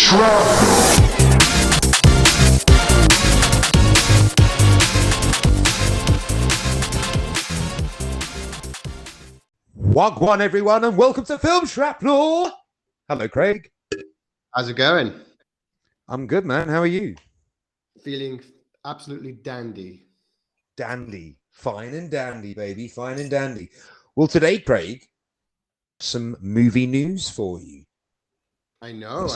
Shrapnel. Wagwan, everyone, and welcome to Film Shrapnel. Hello, Craig. How's it going? I'm good, man. How are you? Feeling absolutely dandy. Dandy. Fine and dandy, baby. Fine and dandy. Well, today, Craig, some movie news for you. I know.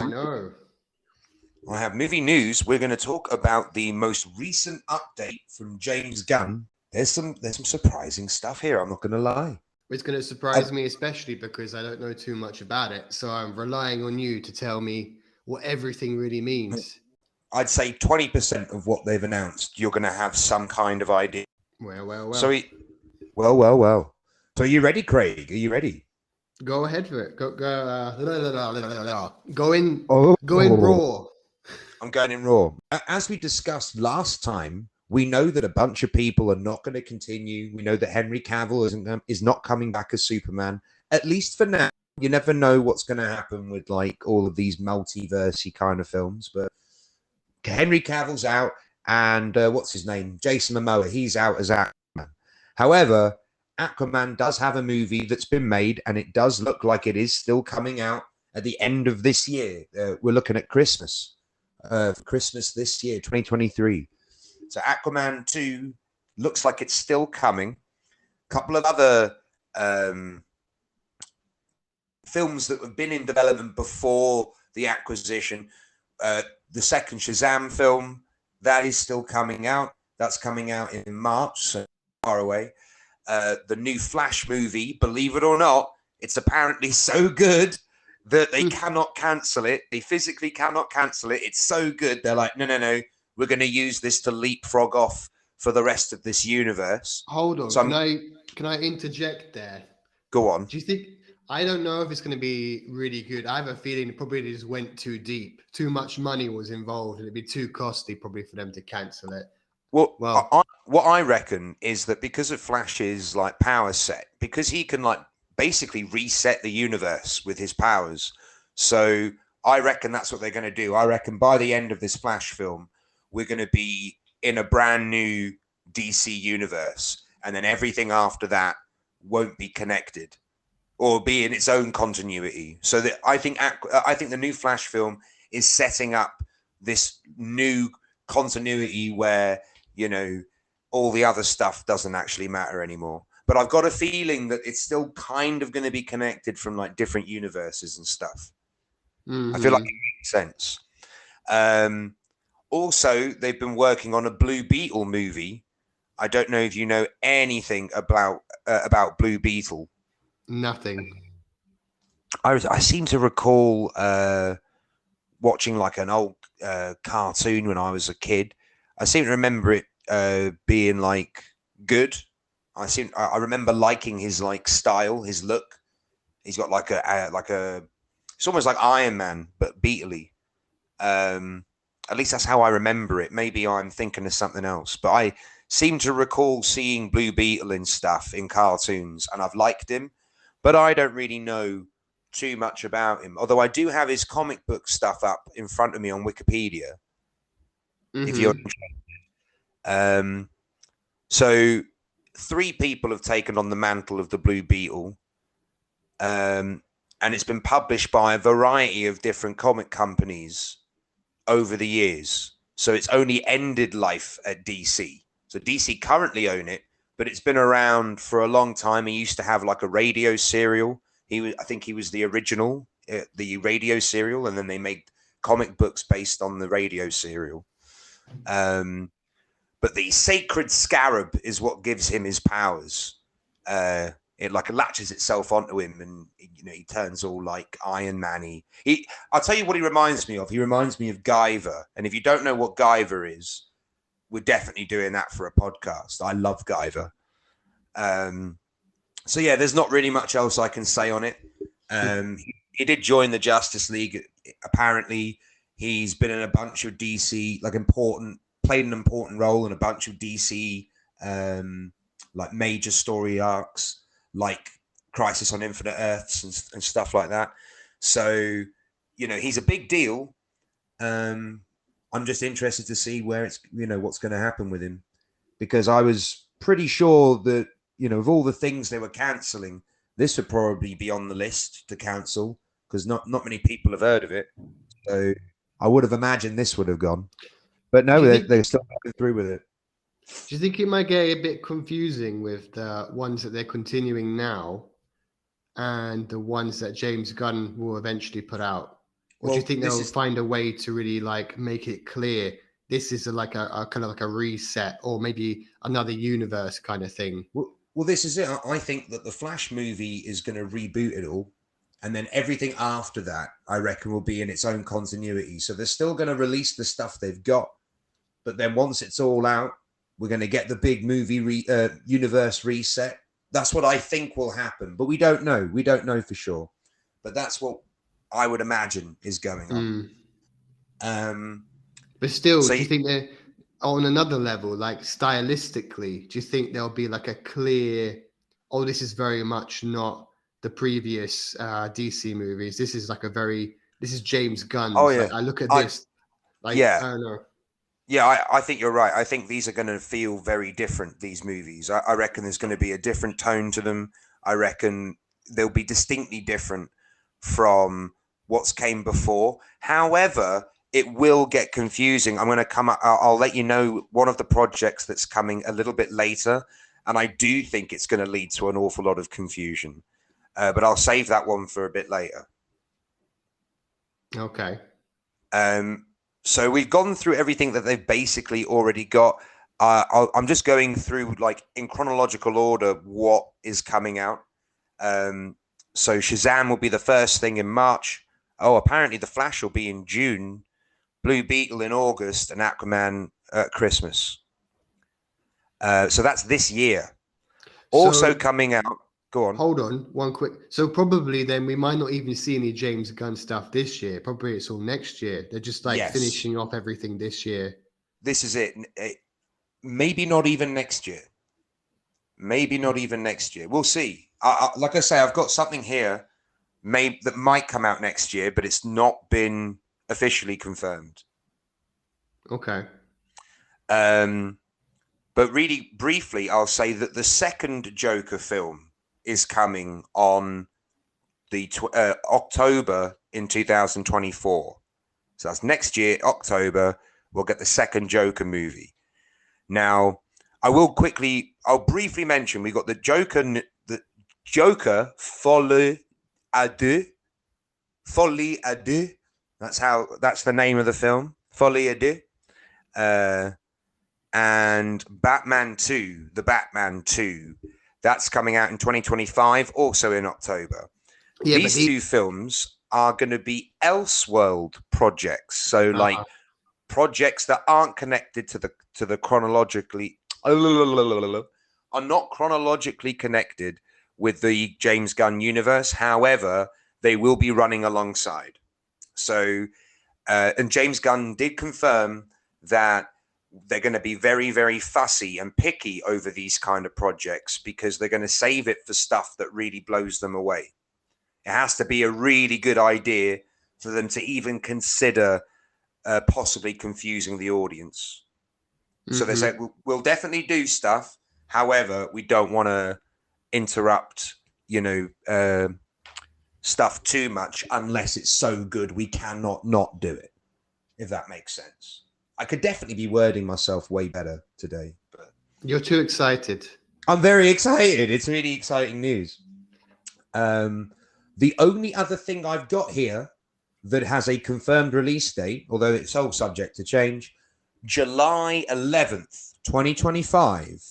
I have movie news. We're going to talk about the most recent update from James Gunn. There's some surprising stuff here, I'm not going to lie. It's going to surprise me, especially because I don't know too much about it. So I'm relying on you to tell me what everything really means. I'd say 20% of what they've announced, you're going to have some kind of idea. Well. So, well. So, are you ready, Craig? Are you ready? Go ahead for it. Go in raw. I'm going in raw. As we discussed last time, we know that a bunch of people are not going to continue. We know that Henry Cavill is not coming back as Superman, at least for now. You never know what's going to happen with like all of these multiverse-y kind of films. But Henry Cavill's out, and what's his name? Jason Momoa. He's out as Aquaman. However, Aquaman does have a movie that's been made, and it does look like it is still coming out at the end of this year. We're looking at Christmas. For Christmas this year, 2023. So Aquaman 2 looks like it's still coming. A couple of other films that have been in development before the acquisition. The second Shazam film, that is still coming out. That's coming out in March, so far away. The new Flash movie, believe it or not, it's apparently so good that they cannot cancel it. They physically cannot cancel it. It's so good. They're like, no. We're going to use this to leapfrog off for the rest of this universe. Hold on. So can I interject there? Go on. Do you think... I don't know if it's going to be really good. I have a feeling it probably just went too deep. Too much money was involved. And it'd be too costly probably for them to cancel it. Well, what I reckon is that because of Flash's like power set, because he can like basically reset the universe with his powers. So I reckon that's what they're going to do. I reckon by the end of this Flash film, we're going to be in a brand new DC universe. And then everything after that won't be connected or be in its own continuity. So that I think the new Flash film is setting up this new continuity where, you know, all the other stuff doesn't actually matter anymore. But I've got a feeling that it's still kind of going to be connected from like different universes and stuff. Mm-hmm. I feel like it makes sense. Also, they've been working on a Blue Beetle movie. I don't know if you know anything about Blue Beetle. Nothing. I seem to recall watching like an old cartoon when I was a kid. I seem to remember it being like good. I remember liking his like style, his look. He's got like a it's almost like Iron Man but Beetle-y. At least that's how I remember it. Maybe I'm thinking of something else, but I seem to recall seeing Blue Beetle in stuff in cartoons, and I've liked him, but I don't really know too much about him. Although I do have his comic book stuff up in front of me on Wikipedia. Mm-hmm. If you're interested. So 3 people have taken on the mantle of the Blue Beetle, and it's been published by a variety of different comic companies over the years. So it's only ended life at DC. So DC currently own it, but it's been around for a long time. He used to have like a radio serial. I think he was the original, the radio serial, and then they made comic books based on the radio serial. But the sacred scarab is what gives him his powers. It like latches itself onto him, and you know he turns all like Iron Man-y. I'll tell you what he reminds me of. He reminds me of Guyver. And if you don't know what Guyver is, we're definitely doing that for a podcast. I love Guyver. So yeah, there's not really much else I can say on it. He did join the Justice League. Apparently, he's been in a bunch of DC played an important role in a bunch of DC like major story arcs, like Crisis on Infinite Earths and stuff like that. So, you know, he's a big deal. I'm just interested to see where it's, what's going to happen with him, because I was pretty sure that, of all the things they were cancelling, this would probably be on the list to cancel, because not many people have heard of it. So I would have imagined this would have gone, but no, they're still going through with it. Do you think it might get a bit confusing with the ones that they're continuing now and the ones that James Gunn will eventually put out? Or do you think they'll find a way to really like make it clear this is like a kind of like a reset, or maybe another universe kind of thing? Well, this is it. I think that the Flash movie is going to reboot it all, and then everything after that, I reckon, will be in its own continuity. So they're still going to release the stuff they've got, but then once it's all out, we're going to get the big movie universe reset. That's what I think will happen, but we don't know. We don't know for sure, but that's what I would imagine is going on. But still, do you think they're on another level, like stylistically? Do you think there'll be like a clear, oh, this is very much not the previous DC movies. This is like this is James Gunn. Oh yeah, like, I look at this. Like, yeah, I don't know. Yeah, I think you're right. I think these are going to feel very different, these movies. I reckon there's going to be a different tone to them. I reckon they'll be distinctly different from what's came before. However, it will get confusing. I'm going to come up, I'll let you know one of the projects that's coming a little bit later. And I do think it's going to lead to an awful lot of confusion. But I'll save that one for a bit later. Okay. So we've gone through everything that they've basically already got. I'm just going through, like, in chronological order, what is coming out. So Shazam will be the first thing in March. Oh, apparently The Flash will be in June, Blue Beetle in August, and Aquaman at Christmas. So that's this year. Also coming out. Go on. Hold on, one quick. So probably then we might not even see any James Gunn stuff this year. Probably it's all next year. They're just like finishing off everything this year. This is it. Maybe not even next year. Maybe not even next year. We'll see. Like I say, I've got something here that might come out next year, but it's not been officially confirmed. Okay. But really briefly, I'll say that the second Joker film is coming on the October in 2024. So that's next year, October, we'll get the second Joker movie. Now, I'll briefly mention, we got the Joker Folie à Deux. Folie à Deux. That's the name of the film. Folie à Deux. And Batman 2, the Batman 2, that's coming out in 2025, also in October. Yeah, these two films are going to be Elseworld projects, so like projects that aren't connected to the chronologically are not chronologically connected with the James Gunn universe. However, they will be running alongside. So, and James Gunn did confirm that they're going to be very, very fussy and picky over these kind of projects because they're going to save it for stuff that really blows them away. It has to be a really good idea for them to even consider possibly confusing the audience. Mm-hmm. So they said, we'll definitely do stuff. However, we don't want to interrupt, stuff too much unless it's so good we cannot not do it, if that makes sense. I could definitely be wording myself way better today. But you're too excited. I'm very excited. It's really exciting news. The only other thing I've got here that has a confirmed release date, although it's all subject to change, July 11th, 2025,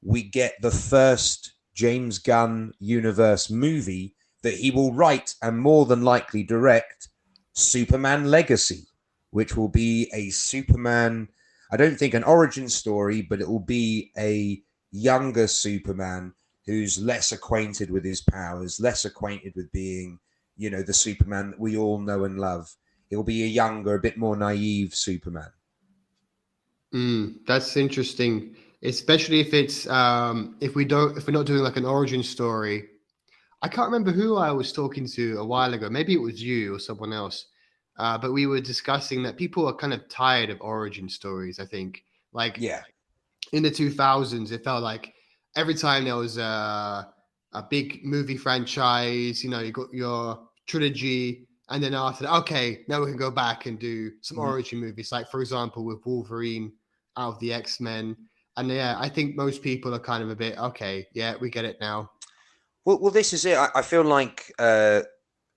we get the first James Gunn universe movie that he will write and more than likely direct, Superman Legacy, which will be a Superman, I don't think an origin story, but it will be a younger Superman who's less acquainted with his powers, less acquainted with being, the Superman that we all know and love. He'll be a younger, a bit more naive Superman. That's interesting, especially if it's if we're not doing like an origin story. I can't remember who I was talking to a while ago. Maybe it was you or someone else. But we were discussing that people are kind of tired of origin stories, I think. Like Yeah. in the 2000s, it felt like every time there was a big movie franchise, you know, you got your trilogy, and then after that, okay, now we can go back and do some origin movies. Like, for example, with Wolverine out of the X-Men. And yeah, I think most people are kind of a bit, okay, yeah, we get it now. Well, this is it. I feel like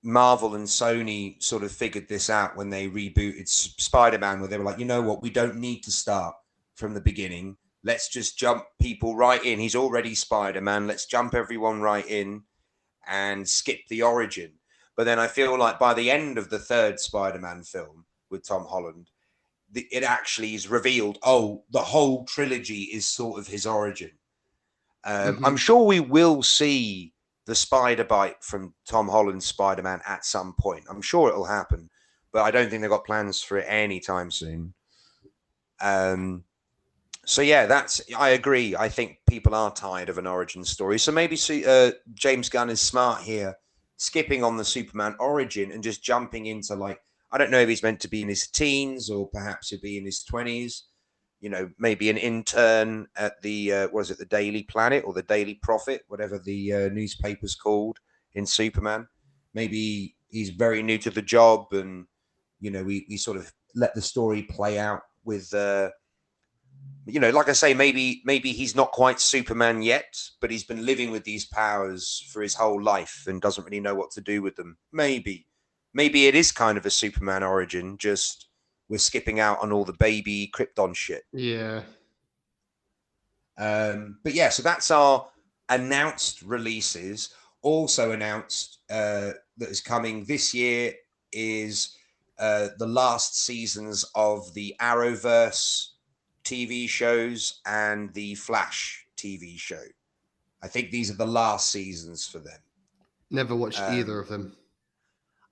Marvel and Sony sort of figured this out when they rebooted Spider-Man, where they were like, you know what, we don't need to start from the beginning. Let's just jump people right in. He's already Spider-Man. Let's jump everyone right in and skip the origin. But then I feel like by the end of the third Spider-Man film with Tom Holland, it actually is revealed, oh, the whole trilogy is sort of his origin. I'm sure we will see the spider bite from Tom Holland's Spider-Man at some point. I'm sure it'll happen, but I don't think they've got plans for it anytime soon. So yeah, I agree. I think people are tired of an origin story. So maybe James Gunn is smart here, skipping on the Superman origin and just jumping into, like, I don't know if he's meant to be in his teens or perhaps he'll be in his 20s. You know, maybe an intern at the was it the Daily Planet or the Daily Prophet, whatever the newspaper's called in Superman. Maybe he's very new to the job, and you know, we sort of let the story play out with you know, like I say, maybe he's not quite Superman yet, but he's been living with these powers for his whole life and doesn't really know what to do with them. Maybe it is kind of a Superman origin, just we're skipping out on all the baby Krypton shit. Yeah. But yeah, so that's our announced releases. Also announced that is coming this year is the last seasons of the Arrowverse TV shows and the Flash TV show. I think these are the last seasons for them. Never watched either of them.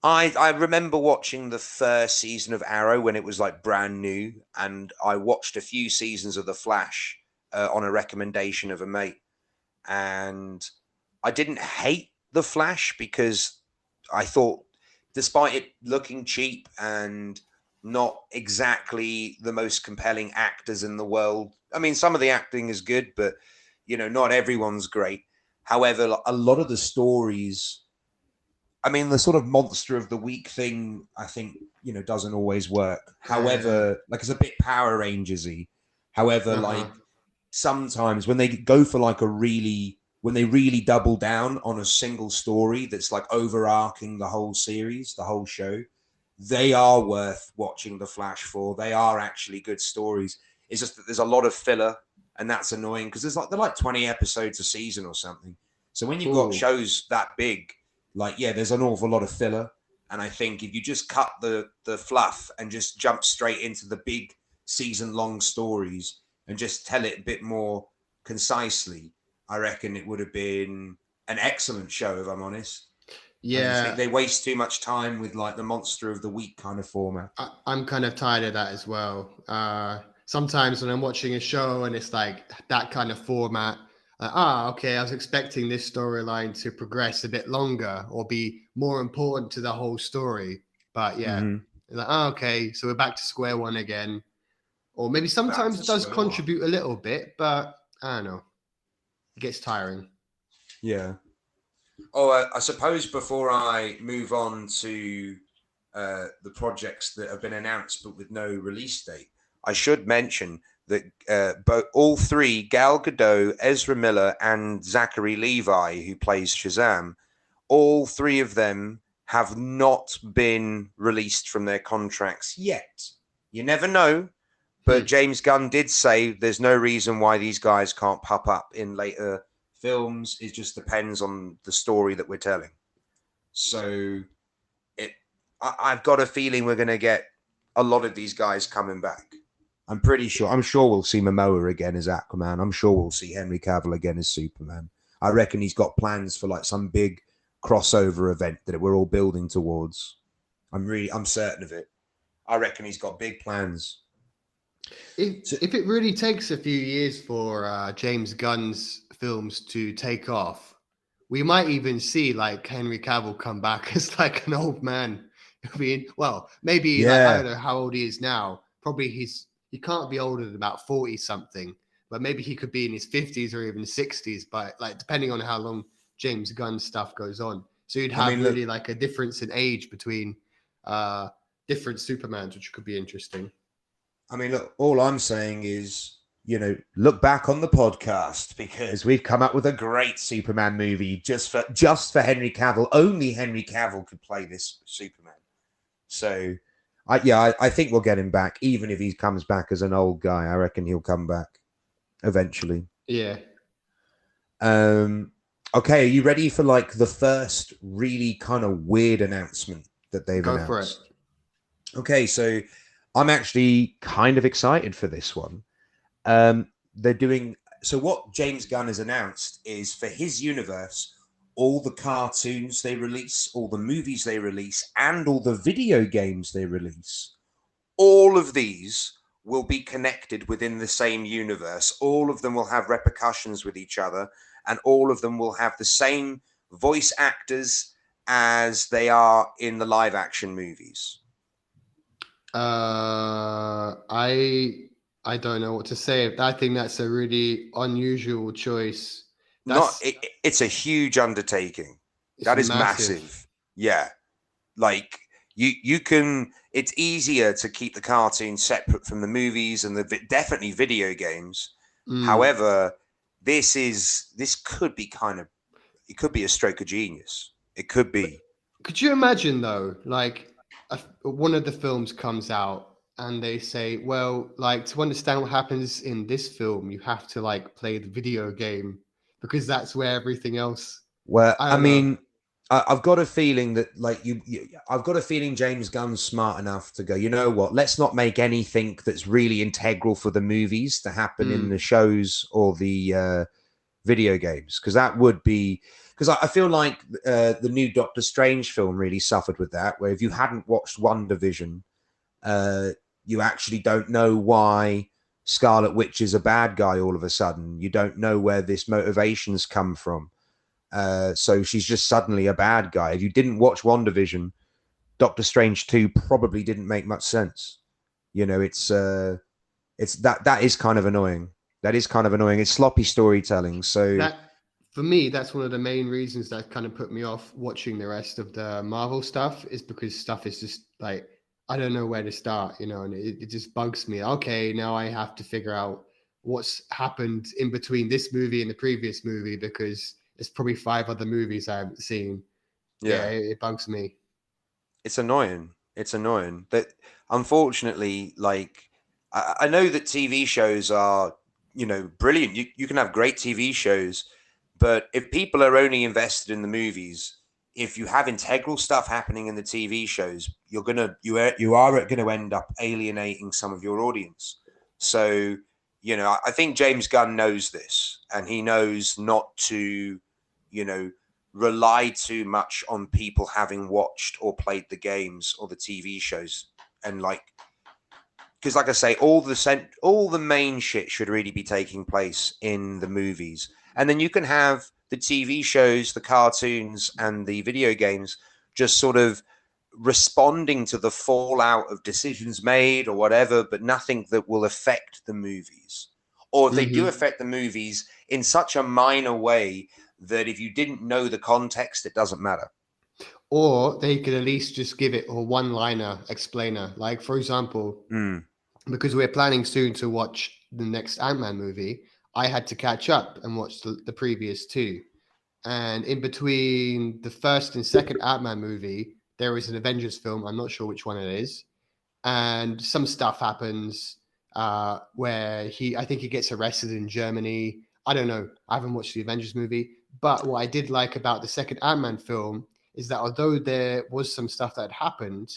I remember watching the first season of Arrow when it was like brand new, and I watched a few seasons of The Flash on a recommendation of a mate. And I didn't hate The Flash because I thought, despite it looking cheap and not exactly the most compelling actors in the world, I mean, some of the acting is good, but, you know, not everyone's great. However, a lot of the stories, I mean, the sort of monster of the week thing, I think, you know, doesn't always work. However, like, it's a bit Power Rangers-y. However, like, sometimes when they go for like when they really double down on a single story that's like overarching the whole series, the whole show, they are worth watching The Flash for. They are actually good stories. It's just that there's a lot of filler, and that's annoying because they're like 20 episodes a season or something. So when you've got shows that big, like, yeah, there's an awful lot of filler. And I think if you just cut the fluff and just jump straight into the big season-long stories and just tell it a bit more concisely, I reckon it would have been an excellent show, if I'm honest. Yeah. I just think they waste too much time with like the monster of the week kind of format. I'm kind of tired of that as well. Sometimes when I'm watching a show and it's like that kind of format, okay, I was expecting this storyline to progress a bit longer or be more important to the whole story. But yeah, like, okay, so we're back to square one again. Or maybe sometimes it does contribute a little bit, but I don't know. It gets tiring. Yeah. Oh, I suppose before I move on to the projects that have been announced but with no release date, I should mention that all three, Gal Gadot, Ezra Miller, and Zachary Levi, who plays Shazam, all three of them have not been released from their contracts yet. You never know, but James Gunn did say there's no reason why these guys can't pop up in later films. It just depends on the story that we're telling. So I've got a feeling we're going to get a lot of these guys coming back. I'm pretty sure. I'm sure we'll see Momoa again as Aquaman. I'm sure we'll see Henry Cavill again as Superman. I reckon he's got plans for like some big crossover event that we're all building towards. I'm certain of it. I reckon he's got big plans. If it really takes a few years for James Gunn's films to take off, we might even see like Henry Cavill come back as like an old man Well, maybe like I Yeah. don't know how old he is now. Probably he can't be older than about 40 something, but maybe he could be in his 50s or even 60s, but like depending on how long James Gunn stuff goes on. So you'd I have mean, really look, like a difference in age between different Supermans, which could be interesting. look, all I'm saying is, look back on the podcast because we've come up with a great Superman movie just for Henry Cavill. Only Henry Cavill could play this Superman. So, I think we'll get him back, even if he comes back as an old guy. I reckon he'll come back eventually. Yeah. Okay, are you ready for like the first really kind of weird announcement that they've Go for it. announced? Okay, so I'm actually kind of excited for this one. They're doing so. What James Gunn has announced is for his universe, all the cartoons they release, all the movies they release, and all the video games they release, all of these will be connected within the same universe. All of them will have repercussions with each other, and all of them will have the same voice actors as they are in the live action movies. I don't know what to say. I think that's a really unusual choice. It's a huge undertaking. It's That is massive. massive. Yeah. Like you can it's easier to keep the cartoon separate from the movies and definitely video games. However, this could be it could be a stroke of genius. It could be. Could you imagine though, like one of the films comes out and they say, well, like to understand what happens in this film, you have to like play the video game because that's where everything else. Well, I don't know. I've got a feeling that I've got a feeling James Gunn's smart enough to go, you know what, let's not make anything that's really integral for the movies to happen in the shows or the video games, because that would be, because I feel like the new Doctor Strange film really suffered with that, where if you hadn't watched WandaVision, you actually don't know why Scarlet Witch is a bad guy all of a sudden. You don't know where this motivations come from. So she's just suddenly a bad guy. If you didn't watch WandaVision, Doctor Strange 2 probably didn't make much sense. It's that is kind of annoying. That is kind of annoying. It's sloppy storytelling. So That for me, that's one of the main reasons that kind of put me off watching the rest of the Marvel stuff is because stuff is just like I don't know where to start, and it just bugs me. Okay, now I have to figure out what's happened in between this movie and the previous movie because there's probably 5 other movies I haven't seen. Yeah, yeah, it bugs me. it's annoying. It's annoying. But unfortunately, like I know that TV shows are, brilliant. You can have great TV shows, but if people are only invested in the movies, if you have integral stuff happening in the TV shows, you are going to end up alienating some of your audience. So, I think James Gunn knows this, and he knows not to, you know, rely too much on people having watched or played the games or the TV shows, and because like I say, all the main shit should really be taking place in the movies, and then you can have the TV shows, the cartoons, and the video games just sort of responding to the fallout of decisions made or whatever, but nothing that will affect the movies. Or if they do affect the movies in such a minor way that if you didn't know the context, it doesn't matter. Or they could at least just give it a one-liner explainer. Like, for example, because we're planning soon to watch the next Ant-Man movie, I had to catch up and watch the previous 2. And in between the first and second Ant-Man movie, there is an Avengers film. I'm not sure which one it is. And some stuff happens where I think he gets arrested in Germany. I don't know. I haven't watched the Avengers movie. But what I did like about the second Ant-Man film is that although there was some stuff that happened,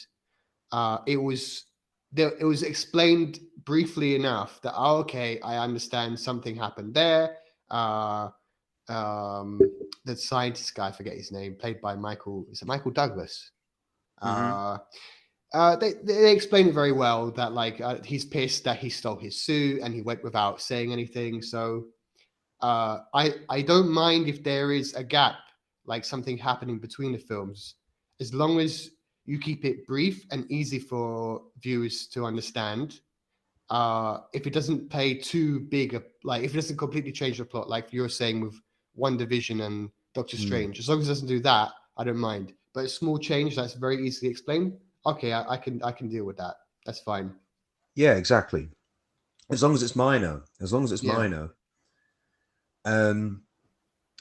it was explained briefly enough that okay, I understand something happened there. The scientist guy, I forget his name, played by Michael. Is it Michael Douglas? They explain it very well that he's pissed that he stole his suit and he went without saying anything. So I don't mind if there is a gap, like something happening between the films, as long as you keep it brief and easy for viewers to understand. If it doesn't play too big, if it doesn't completely change the plot, like you're saying with WandaVision and Doctor Strange, as long as it doesn't do that, I don't mind. But a small change that's very easily explained, okay, I can deal with that. That's fine. Yeah, exactly. As long as it's minor. As long as it's Yeah. minor.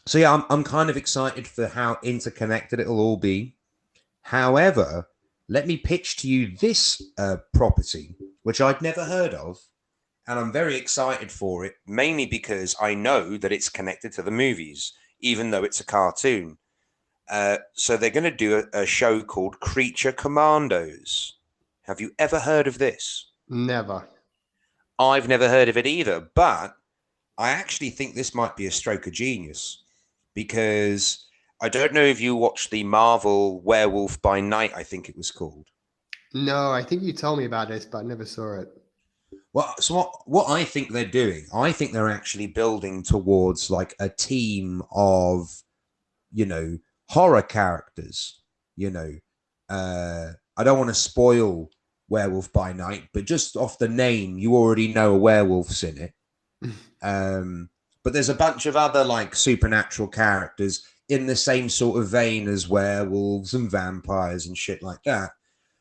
So yeah, I'm kind of excited for how interconnected it'll all be. However, let me pitch to you this property, which I'd never heard of, and I'm very excited for it, mainly because I know that it's connected to the movies, even though it's a cartoon. So they're going to do a show called Creature Commandos. Have you ever heard of this? Never. I've never heard of it either, but I actually think this might be a stroke of genius because I don't know if you watched the Marvel Werewolf by Night, I think it was called. No, I think you told me about it, but I never saw it. Well, so what I think they're doing, I think they're actually building towards like a team of, horror characters. I don't want to spoil Werewolf by Night, but just off the name, you already know a werewolf's in it. But there's a bunch of other like supernatural characters in the same sort of vein as werewolves and vampires and shit like that.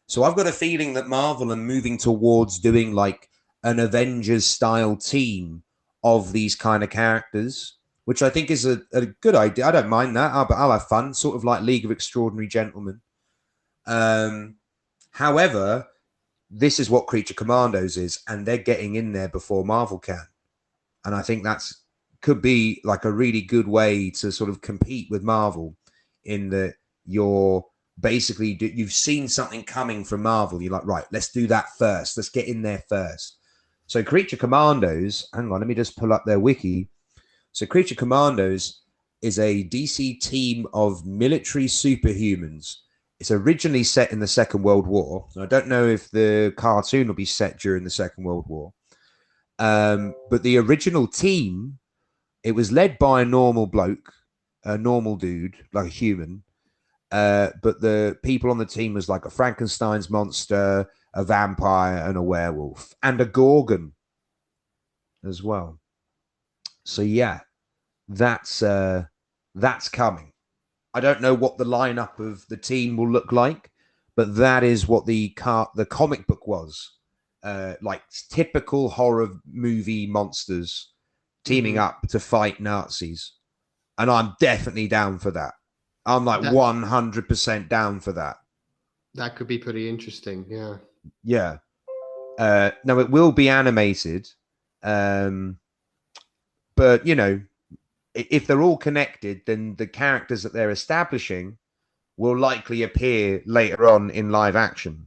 So I've got a feeling that Marvel are moving towards doing like an Avengers style team of these kind of characters, which I think is a good idea. I don't mind that. I'll have fun, sort of like League of Extraordinary Gentlemen. However, this is what Creature Commandos is, and they're getting in there before Marvel can. And I think that's could be like a really good way to sort of compete with Marvel in that you've seen something coming from Marvel. You're like, right, let's do that first. Let's get in there first. So Creature Commandos, hang on, let me just pull up their wiki. So Creature Commandos is a DC team of military superhumans. It's originally set in the Second World War. So I don't know if the cartoon will be set during the Second World War. But the original team, it was led by a normal bloke, a normal dude, like a human. But the people on the team was like a Frankenstein's monster, a vampire, and a werewolf, and a Gorgon as well. So yeah, that's coming. I don't know what the lineup of the team will look like, but that is what the comic book was. Like typical horror movie monsters teaming up to fight Nazis. And I'm definitely down for that. I'm like 100% down for that. That could be pretty interesting. Yeah. Yeah. Now it will be animated. But, if they're all connected, then the characters that they're establishing will likely appear later on in live action.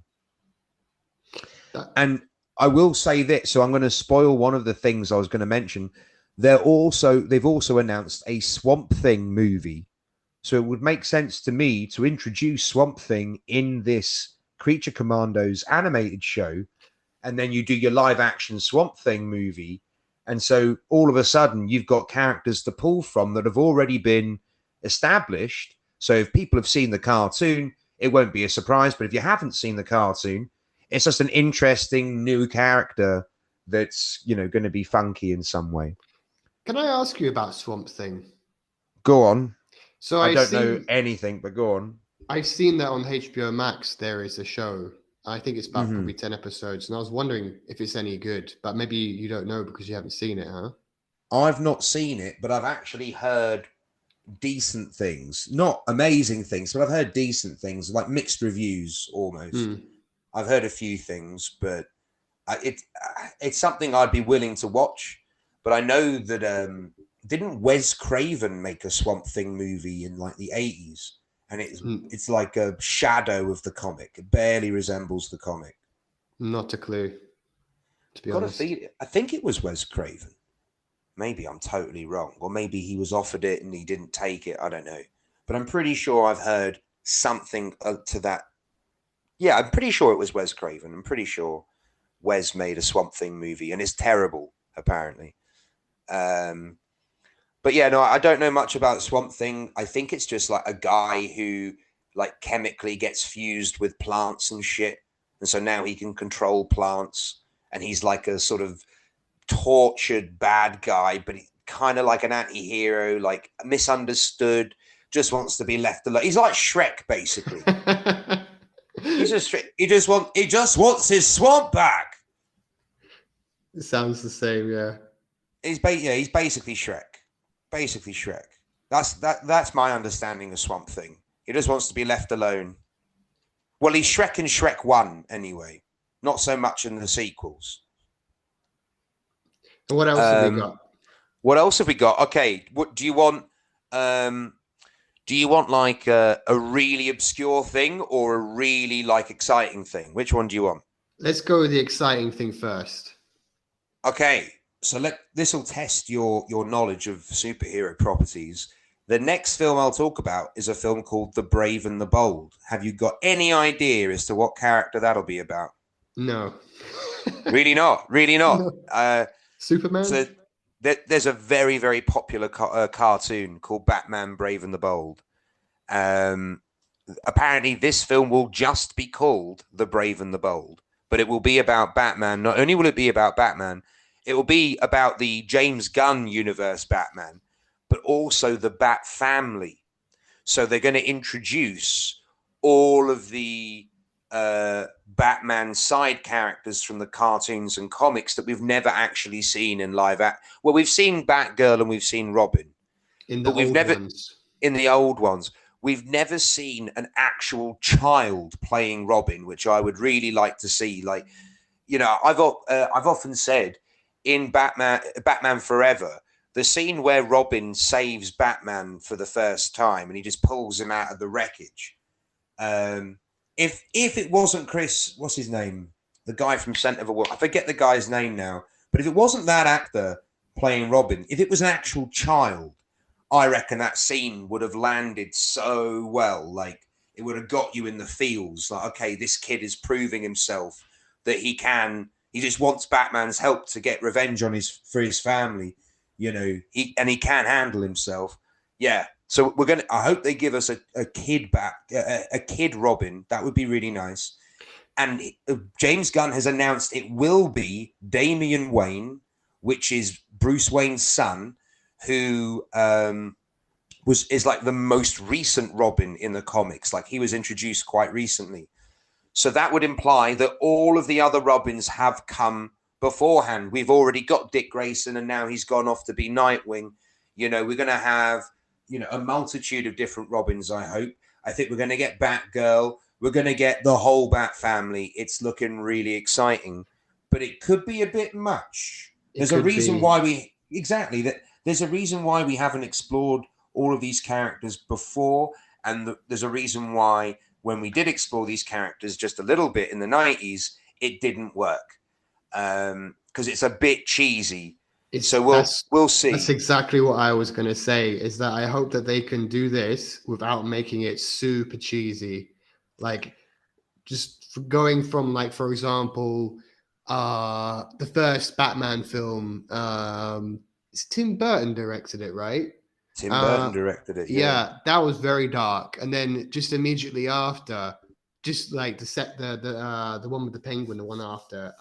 And I will say this, so I'm going to spoil one of the things I was going to mention. They've also announced a Swamp Thing movie. So it would make sense to me to introduce Swamp Thing in this Creature Commandos animated show, and then you do your live action Swamp Thing movie. And so all of a sudden you've got characters to pull from that have already been established. So if people have seen the cartoon, it won't be a surprise. But if you haven't seen the cartoon, it's just an interesting new character that's, going to be funky in some way. Can I ask you about Swamp Thing? Go on. So I don't know anything, but go on. I've seen that on HBO Max there is a show. I think it's about probably 10 episodes. And I was wondering if it's any good, but maybe you don't know because you haven't seen it, huh? I've not seen it, but I've actually heard decent things. Not amazing things, but I've heard decent things, like mixed reviews almost. I've heard a few things, but it's something I'd be willing to watch. But I know that didn't Wes Craven make a Swamp Thing movie in like the 80s? And it's like a shadow of the comic. It barely resembles the comic. Not a clue, to be honest. I think it was Wes Craven. Maybe I'm totally wrong. Or maybe he was offered it and he didn't take it. I don't know. But I'm pretty sure I've heard something to that. Yeah, I'm pretty sure it was Wes Craven. I'm pretty sure Wes made a Swamp Thing movie and it's terrible, apparently. But yeah, no, I don't know much about Swamp Thing. I think it's just like a guy who like chemically gets fused with plants and shit, and so now he can control plants, and he's like a sort of tortured bad guy, but he kind of like an anti-hero, like misunderstood, just wants to be left alone. He's like Shrek, basically. He's just he just wants his swamp back. It sounds the same, yeah. He's basically Shrek. Basically Shrek. That's my understanding of Swamp Thing. He just wants to be left alone. Well, he's Shrek in Shrek 1 anyway. Not so much in the sequels. And what else have we got? What else have we got? Okay, what do you want? Do you want like a really obscure thing or a really like exciting thing? Which one do you want? Let's go with the exciting thing first. Okay, so this will test your knowledge of superhero properties. The next film I'll talk about is a film called The Brave and the Bold. Have you got any idea as to what character that'll be about? No. Really not. No. Superman? So there's a very, very popular cartoon called Batman Brave and the Bold. Apparently, this film will just be called The Brave and the Bold, but it will be about Batman. Not only will it be about Batman, it will be about the James Gunn universe Batman, but also the Bat family. So they're going to introduce all of the Batman side characters from the cartoons and comics that we've never actually seen in live act. Well, we've seen Batgirl and we've seen Robin, but we've never in the old ones. We've never seen an actual child playing Robin, which I would really like to see. Like, you know, I've often said in Batman Forever, the scene where Robin saves Batman for the first time and he just pulls him out of the wreckage. If it wasn't Chris, what's his name? The guy from Scent of a Woman. I forget the guy's name now. But if it wasn't that actor playing Robin, if it was an actual child, I reckon that scene would have landed so well. Like, it would have got you in the feels. Like, okay, this kid is proving himself that he just wants Batman's help to get revenge on for his family. You know, he can handle himself. Yeah. So I hope they give us a kid back, a kid Robin. That would be really nice. And James Gunn has announced it will be Damian Wayne, which is Bruce Wayne's son, who is like the most recent Robin in the comics. Like, he was introduced quite recently. So that would imply that all of the other Robins have come beforehand. We've already got Dick Grayson, and now he's gone off to be Nightwing. You know, we're going to have, you know, a multitude of different Robins, I hope. I think we're going to get Batgirl. We're going to get the whole Bat family. It's looking really exciting, but it could be a bit much. There's a reason why there's a reason why we haven't explored all of these characters before. And there's a reason why when we did explore these characters just a little bit in the 90s, it didn't work. Because it's a bit cheesy. So we'll see. That's exactly what I was going to say, is that I hope that they can do this without making it super cheesy. Like, just going from, like, for example, the first Batman film, it's Tim Burton directed it, right? Tim Burton directed it. Yeah, that was very dark. And then just immediately after, just like the one with the penguin, the one after,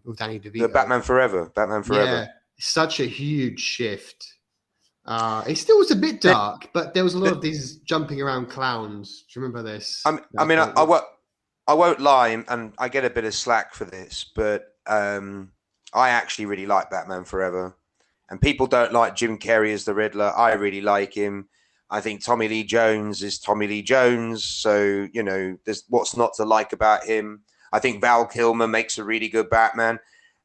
with Danny DeVito. The Batman Forever. Yeah, such a huge shift. It still was a bit dark, but there was a lot of these jumping around clowns. Do you remember this? I won't lie, and I get a bit of slack for this, but I actually really like Batman Forever. And people don't like Jim Carrey as the Riddler. I really like him. I think Tommy Lee Jones is Tommy Lee Jones. So, you know, there's what's not to like about him. I think Val Kilmer makes a really good Batman.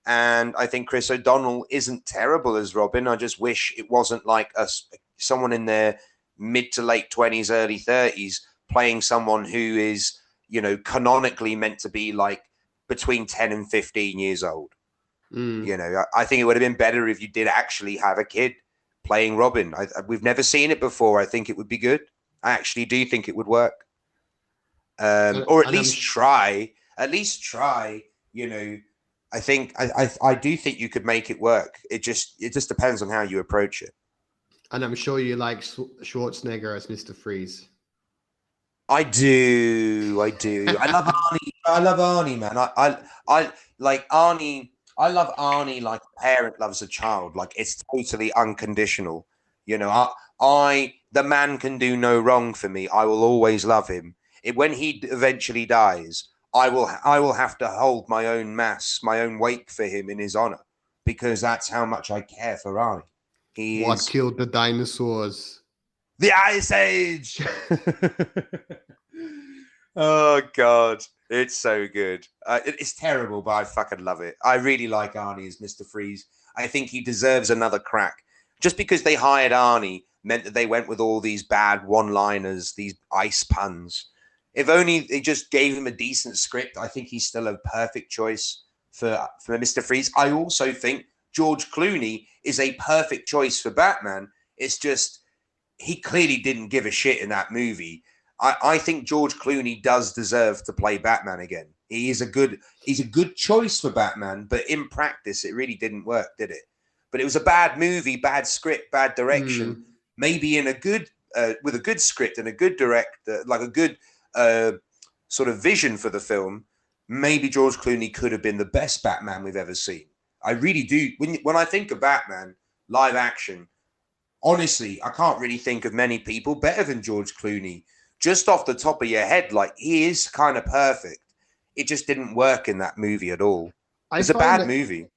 And I think Chris O'Donnell isn't terrible as Robin. I just wish it wasn't like someone in their mid to late 20s, early 30s playing someone who is, you know, canonically meant to be like between 10 and 15 years old. You know, I think it would have been better if you did actually have a kid playing Robin. We've never seen it before. I think it would be good. I actually do think it would work. Or at least try. At least try. You know, I think I do think you could make it work. It just depends on how you approach it. And I'm sure you like Schwarzenegger as Mr. Freeze. I do. I do. I love Arnie. I love Arnie, man. I like Arnie. I love Arnie like a parent loves a child. Like it's totally unconditional. You know, the man can do no wrong for me. I will always love him. When he eventually dies, I will have to hold my own mass, my own wake for him in his honor, because that's how much I care for Arnie. He What is killed the dinosaurs? the Ice Age. Oh God, it's so good. It's terrible, but I fucking love it. I really like Arnie as Mr. Freeze. I think he deserves another crack. Just because they hired Arnie meant that they went with all these bad one-liners, these ice puns. If only they just gave him a decent script, I think he's still a perfect choice for Mr. Freeze. I also think George Clooney is a perfect choice for Batman. It's just he clearly didn't give a shit in that movie. I think George Clooney does deserve to play Batman again. He's a good choice for Batman, but in practice, it really didn't work, did it? But it was a bad movie, bad script, bad direction. Maybe in a good with a good script and a good director, like a good sort of vision for the film, maybe George Clooney could have been the best Batman we've ever seen. I really do. When I think of Batman live action, honestly, I can't really think of many people better than George Clooney. Just off the top of your head, like he is kind of perfect. It just didn't work in that movie at all. I It's a find bad that movie.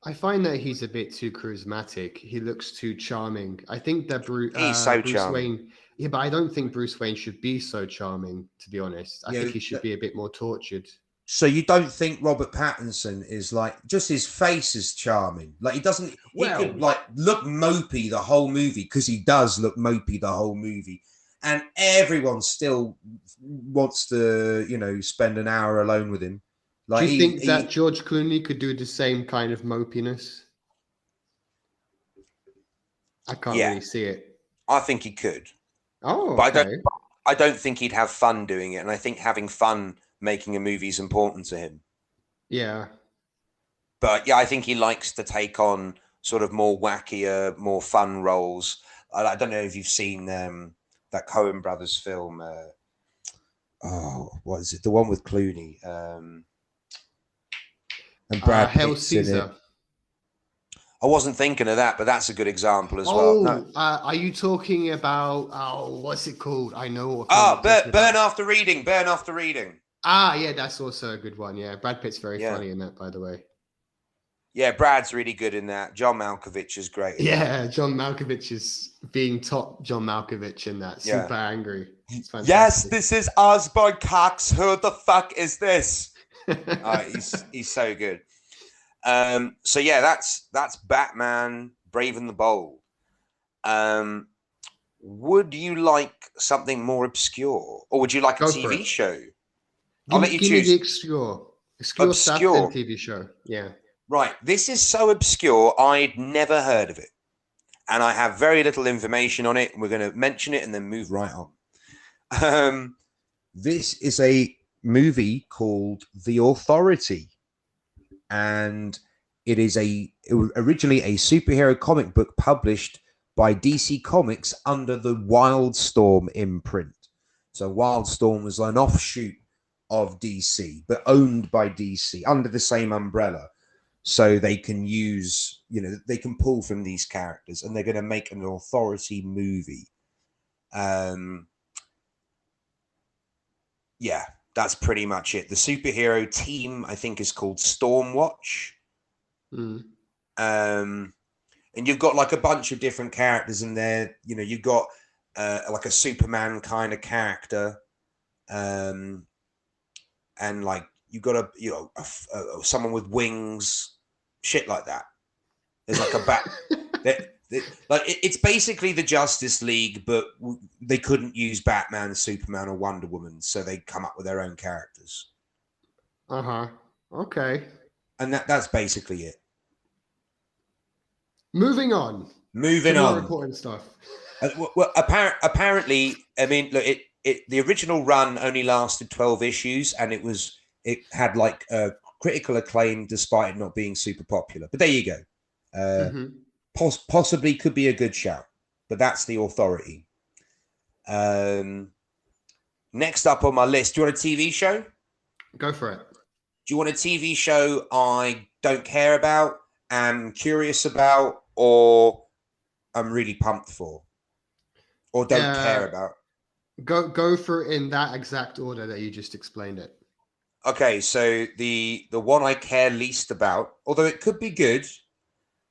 I find that he's a bit too charismatic. He looks too charming. I think that He's so Bruce charming. Wayne, yeah, but I don't think Bruce Wayne should be so charming, to be honest. I think he should be a bit more tortured. So you don't think Robert Pattinson is like just his face is charming? Like he doesn't. He could like look mopey the whole movie because he does look mopey the whole movie, and everyone still wants to spend an hour alone with him. Like, do you think that George Clooney could do the same kind of mopiness? I can't really see it. I think he could. Oh, but okay. I don't think he'd have fun doing it, and I think having fun making a movie is important to him. Yeah. But yeah, I think he likes to take on sort of more wackier, more fun roles. I don't know if you've seen that Coen Brothers film. What is it? The one with Clooney and Brad Pitt's in it. I wasn't thinking of that, but that's a good example as well. No. Are you talking about? What's it called? I know. Burn After Reading. Burn After Reading. Yeah, that's also a good one. Yeah, Brad Pitt's very funny in that, by the way. Yeah, Brad's really good in that. John Malkovich is great. Yeah, John Malkovich is being top John Malkovich in that. Super angry. It's fantastic. Yes, this is Osborne Cox. Who the fuck is this? He's so good. So yeah, that's Batman Brave and the Bold. Would you like something more obscure, or would you like a TV show? I'll let you choose. Give me the obscure stuff and TV show. Yeah. Right. This is so obscure, I'd never heard of it. And I have very little information on it. And we're going to mention it and then move right on. This is a movie called The Authority. And it is originally a superhero comic book published by DC Comics under the Wildstorm imprint. So Wildstorm was an offshoot of DC, but owned by DC under the same umbrella. So they can use, they can pull from these characters, and they're going to make an Authority movie. Yeah, that's pretty much it. The superhero team, I think, is called Stormwatch. And you've got like a bunch of different characters in there. You've got like a Superman kind of character. And like you've got someone with wings, shit like that. There's like a bat. Like it's basically the Justice League, but they couldn't use Batman, Superman, or Wonder Woman, so they come up with their own characters. Okay. And that's basically it. Moving on. More important stuff. Well, apparently, I mean, look, the original run only lasted 12 issues, and it had like critical acclaim despite it not being super popular. But there you go. Possibly could be a good shout, but that's The Authority. next up on my list, do you want a TV show? Go for it. Do you want a TV show I don't care about, am curious about, or I'm really pumped for, or don't care about? Go for it in that exact order that you just explained it. Okay, so the one I care least about, although it could be good,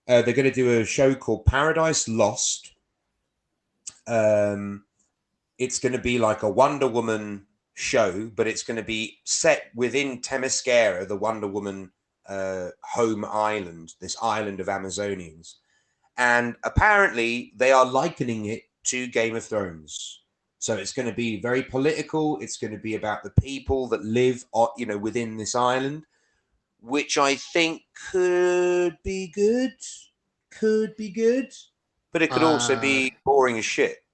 they're going to do a show called Paradise Lost. It's going to be like a Wonder Woman show, but it's going to be set within Themyscira, the Wonder Woman home island, this island of Amazonians. And apparently they are likening it to Game of Thrones. So it's going to be very political. It's going to be about the people that live, within this island, which I think could be good. But it could also be boring as shit.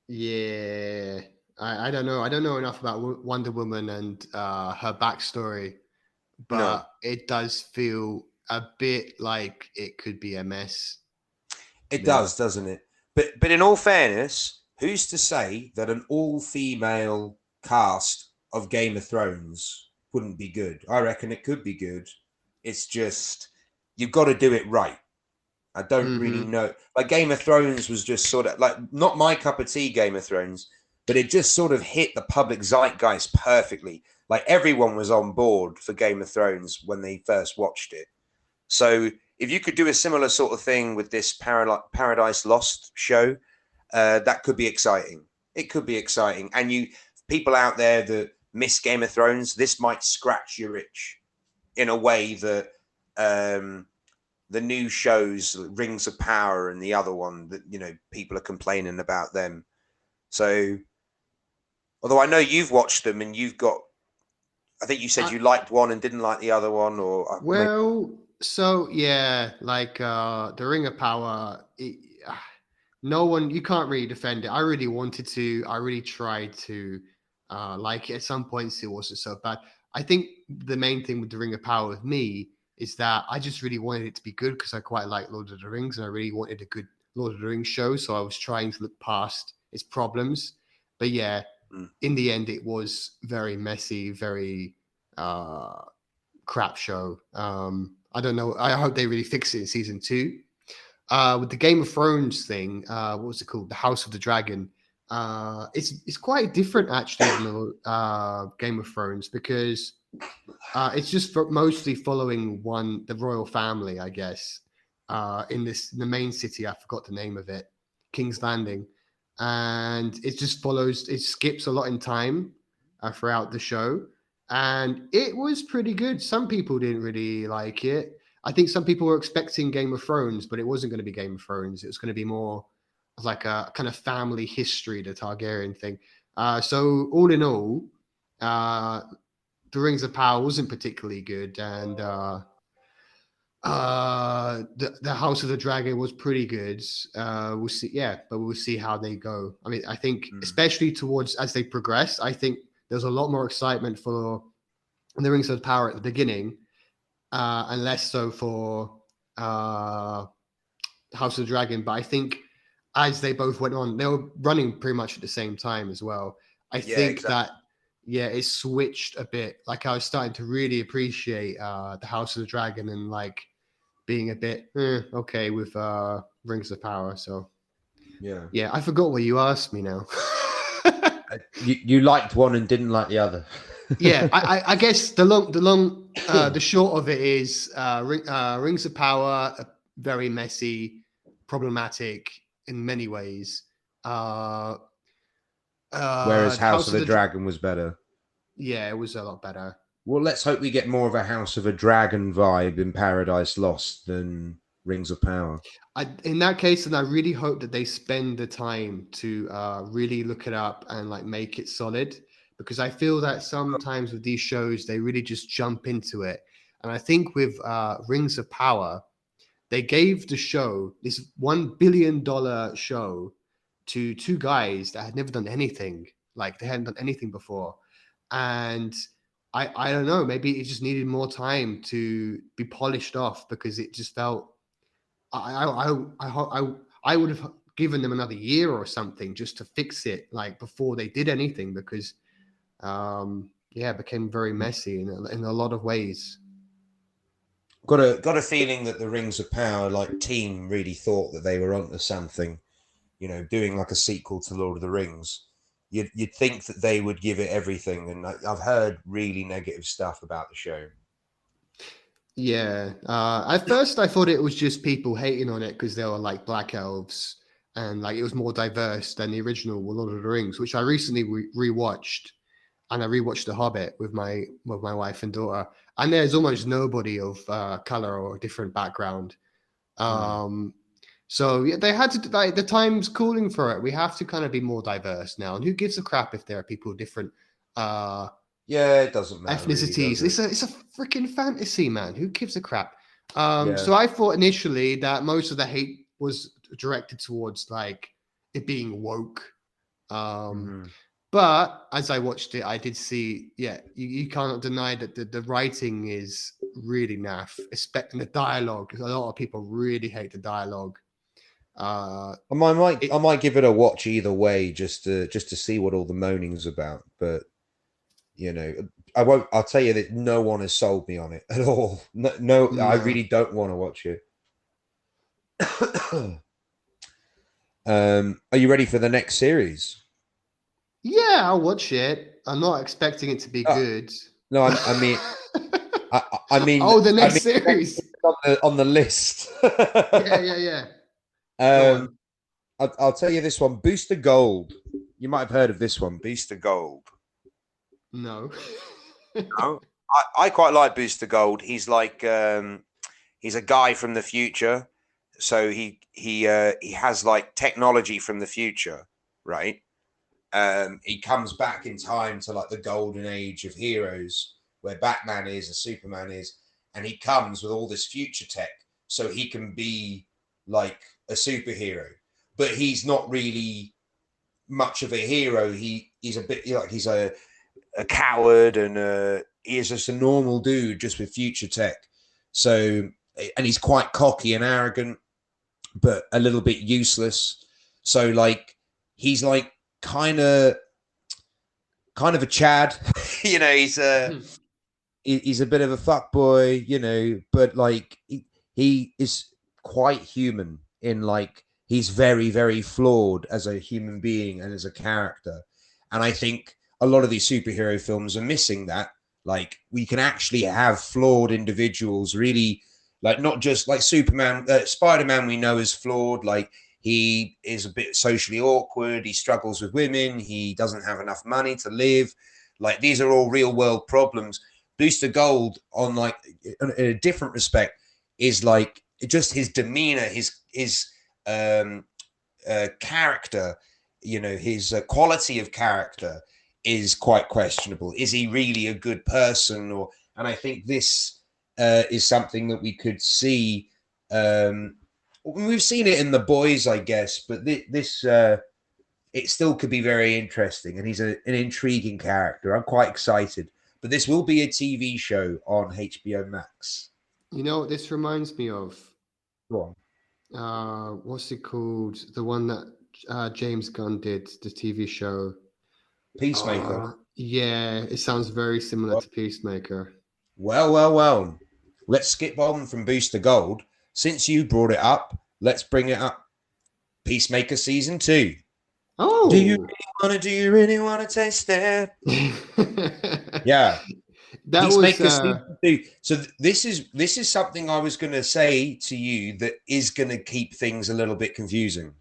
Yeah, I don't know. I don't know enough about Wonder Woman and her backstory, but it does feel a bit like it could be a mess. It does, doesn't it? But in all fairness, who's to say that an all-female cast of Game of Thrones wouldn't be good? I reckon it could be good. It's just, you've got to do it right. I don't really know. Like Game of Thrones was just sort of like not my cup of tea, Game of Thrones, but it just sort of hit the public zeitgeist perfectly. Like everyone was on board for Game of Thrones when they first watched it. So if you could do a similar sort of thing with this Paradise Lost show, that could be exciting. It could be exciting. And you people out there that miss Game of Thrones, this might scratch your itch in a way that the new shows, Rings of Power and the other one that, people are complaining about them. So, although I know you've watched them and I think you said you liked one and didn't like the other one, or so yeah, like the Ring of Power, you can't really defend it. I really wanted to. I really tried to like it. At some points, it wasn't so bad. I think the main thing with the Ring of Power with me is that I just really wanted it to be good because I quite like Lord of the Rings and I really wanted a good Lord of the Rings show. So I was trying to look past its problems. But yeah, in the end, it was very messy, very crap show. I don't know. I hope they really fix it in season 2. With the Game of Thrones thing, what was it called? The House of the Dragon. It's quite different actually than Game of Thrones because it's just mostly following the royal family, I guess. In the main city, I forgot the name of it, King's Landing, and it just follows. It skips a lot in time throughout the show, and it was pretty good. Some people didn't really like it. I think some people were expecting Game of Thrones, but it wasn't going to be Game of Thrones. It was going to be more like a kind of family history, the Targaryen thing. So all in all, the Rings of Power wasn't particularly good, and the House of the Dragon was pretty good. We'll see, but we'll see how they go. I mean, I think especially towards as they progress, I think there's a lot more excitement for the Rings of Power at the beginning, and less so for House of the Dragon. But I think as they both went on, they were running pretty much at the same time as well. I think exactly. that. Yeah, it switched a bit. Like I was starting to really appreciate the House of the Dragon and like being a bit okay with Rings of Power. So yeah, I forgot what you asked me now. You liked one and didn't like the other. Yeah, I guess the short of it is Rings of Power, very messy, problematic in many ways. Whereas House of the Dragon was better. Yeah, it was a lot better. Well, let's hope we get more of a House of a Dragon vibe in Paradise Lost than Rings of Power. In that case, and I really hope that they spend the time to really look it up and like make it solid, because I feel that sometimes with these shows, they really just jump into it. And I think with Rings of Power, they gave the show, this $1 billion show, to two guys that had never done anything. Like they hadn't done anything before. And I don't know, maybe it just needed more time to be polished off because it just felt I would have given them another year or something just to fix it, like before they did anything, because it became very messy in a lot of ways. Got a feeling that the Rings of Power team really thought that they were onto something, doing like a sequel to Lord of the Rings. You'd think that they would give it everything, and I've heard really negative stuff about the show. Yeah, at first I thought it was just people hating on it because they were like black elves and it was more diverse than the original Lord of the Rings, which I recently rewatched, and I rewatched The Hobbit with my wife and daughter, and there's almost nobody of color or different background. So yeah, they had to the time's calling for it. We have to kind of be more diverse now, and who gives a crap if there are people different? Yeah, it doesn't matter. Ethnicities. Really, it's a freaking fantasy, man. Who gives a crap? So I thought initially that most of the hate was directed towards it being woke. But as I watched it, I did see, you cannot deny that the writing is really naff, especially the dialogue. A lot of people really hate the dialogue. I might give it a watch either way, just to see what all the moaning's about. But I won't. I'll tell you that no one has sold me on it at all. No. I really don't want to watch it. Are you ready for the next series? Yeah, I'll watch it. I'm not expecting it to be good. No, I mean, I mean. Oh, the next series on the list. Yeah. I'll tell you this one, Booster Gold. You might have heard of this one, Booster Gold. No. No, I quite like Booster Gold. He's he's a guy from the future, so he has technology from the future, right? He comes back in time to the golden age of heroes, where Batman is and Superman is, and he comes with all this future tech, so he can be a superhero. But he's not really much of a hero. He's a bit he's a coward, and he is just a normal dude just with future tech. So, and he's quite cocky and arrogant, but a little bit useless. So he's kind of a Chad. He's a bit of a fuckboy, but he is quite human in he's very, very flawed as a human being and as a character. And I think a lot of these superhero films are missing that. We can actually have flawed individuals, really, not just Superman. Spider-Man we know is flawed. He is a bit socially awkward. He struggles with women. He doesn't have enough money to live. These are all real world problems. Booster Gold, on in a different respect, is just his demeanor, his character, his quality of character is quite questionable. Is he really a good person? And I think this is something that we could see. We've seen it in The Boys, I guess, but this it still could be very interesting. And he's an intriguing character. I'm quite excited. But this will be a TV show on HBO Max. You know what this reminds me of? Go on. What's it called? The one that James Gunn did, the TV show. Peacemaker. Yeah, it sounds very similar to Peacemaker. Well. Let's skip on from Booster Gold. Since you brought it up, let's bring it up. Peacemaker season 2. Oh, do you really want to taste it? Yeah, that Peacemaker was. season 2. So this is something I was going to say to you that is going to keep things a little bit confusing.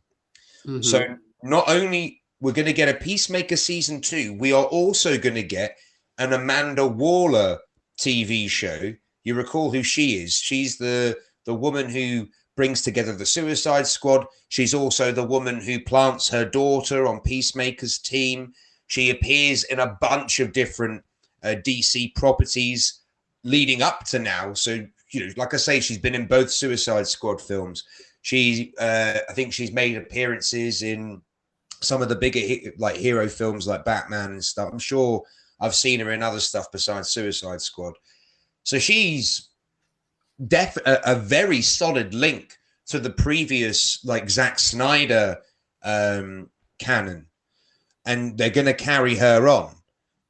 Mm-hmm. So not only we're going to get a Peacemaker season 2, we are also going to get an Amanda Waller TV show. You recall who she is? She's the woman who brings together the Suicide Squad. She's also the woman who plants her daughter on Peacemaker's team. She appears in a bunch of different DC properties leading up to now. So, like I say, she's been in both Suicide Squad films. I think she's made appearances in some of the bigger hero films like Batman and stuff. I'm sure I've seen her in other stuff besides Suicide Squad. So she's a very solid link to the previous Zack Snyder canon, and they're going to carry her on.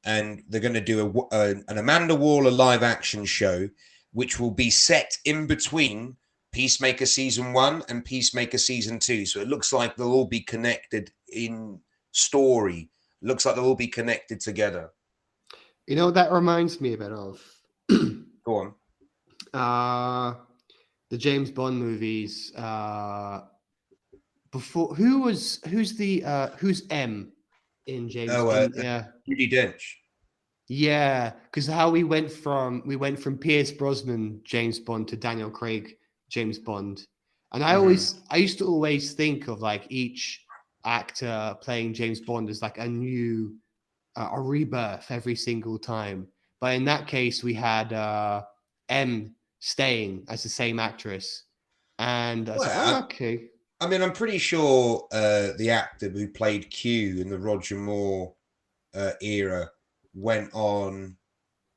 and they're going to do an Amanda Waller live action show, which will be set in between Peacemaker season 1 and Peacemaker season 2. So it looks like they'll all be connected in story. It looks like they'll all be connected together. You know what that reminds me a bit of? Go on. The James Bond movies. Before who's M in James Bond? Yeah, Judi Dench. Yeah, because how we went from Pierce Brosnan James Bond to Daniel Craig James Bond, and I used to always think of like each actor playing James Bond as like a new a rebirth every single time. But in that case, we had M staying as the same actress, and I was like, okay. I mean, I'm pretty sure the actor who played Q in the Roger Moore era went on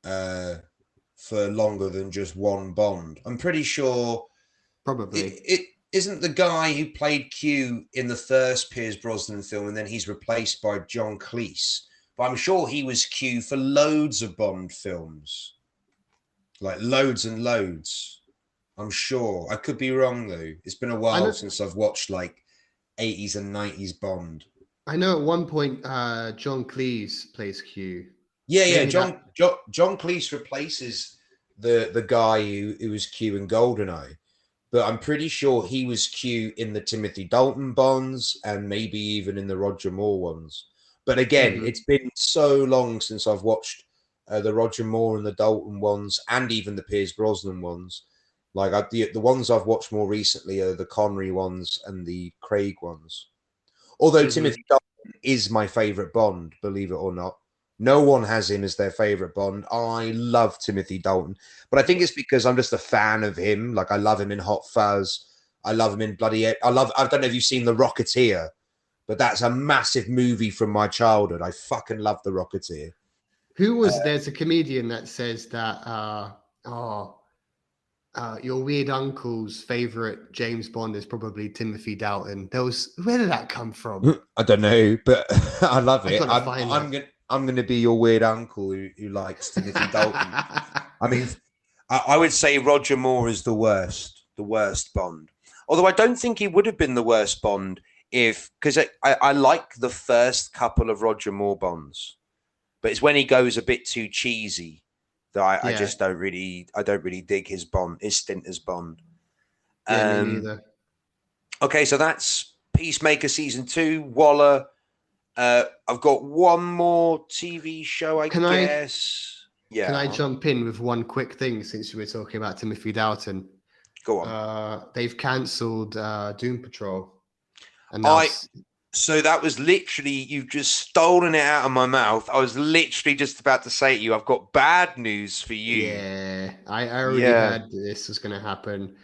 for longer than just one Bond. I'm pretty sure. Probably. It isn't the guy who played Q in the first Pierce Brosnan film, and then he's replaced by John Cleese. But I'm sure he was Q for loads of Bond films, like loads and loads. I'm sure. I could be wrong though. It's been a while since I've watched like 80s and 90s Bond. I know at one point John Cleese plays Q. Yeah. John Cleese replaces the guy who was Q in GoldenEye. But I'm pretty sure he was Q in the Timothy Dalton Bonds and maybe even in the Roger Moore ones. But again, it's been so long since I've watched the Roger Moore and the Dalton ones and even the Pierce Brosnan ones. Like the ones I've watched more recently are the Connery ones and the Craig ones. Although Timothy Dalton is my favorite Bond, believe it or not. No one has him as their favorite Bond. I love Timothy Dalton, but I think it's because I'm just a fan of him. Like I love him in Hot Fuzz. I love him in Bloody. I don't know if you've seen The Rocketeer, but that's a massive movie from my childhood. I fucking love The Rocketeer. There's a comedian that says that your weird uncle's favorite James Bond is probably Timothy Dalton. Where did that come from? I don't know, but I love it. I'm going to be your weird uncle who likes Timothy Dalton. I mean, I would say Roger Moore is the worst Bond. Although I don't think he would have been the worst Bond because I like the first couple of Roger Moore Bonds, but it's when he goes a bit too cheesy that I just don't really dig his stint as Bond. Yeah, me neither. Okay, so that's Peacemaker season 2, Waller. I've got one more TV show, I guess. Can I jump in with one quick thing since we were talking about Timothy Dalton? Go on. They've cancelled Doom Patrol. So that was literally, you've just stolen it out of my mouth. I was literally just about to say to you, I've got bad news for you. Yeah, I already heard this was going to happen.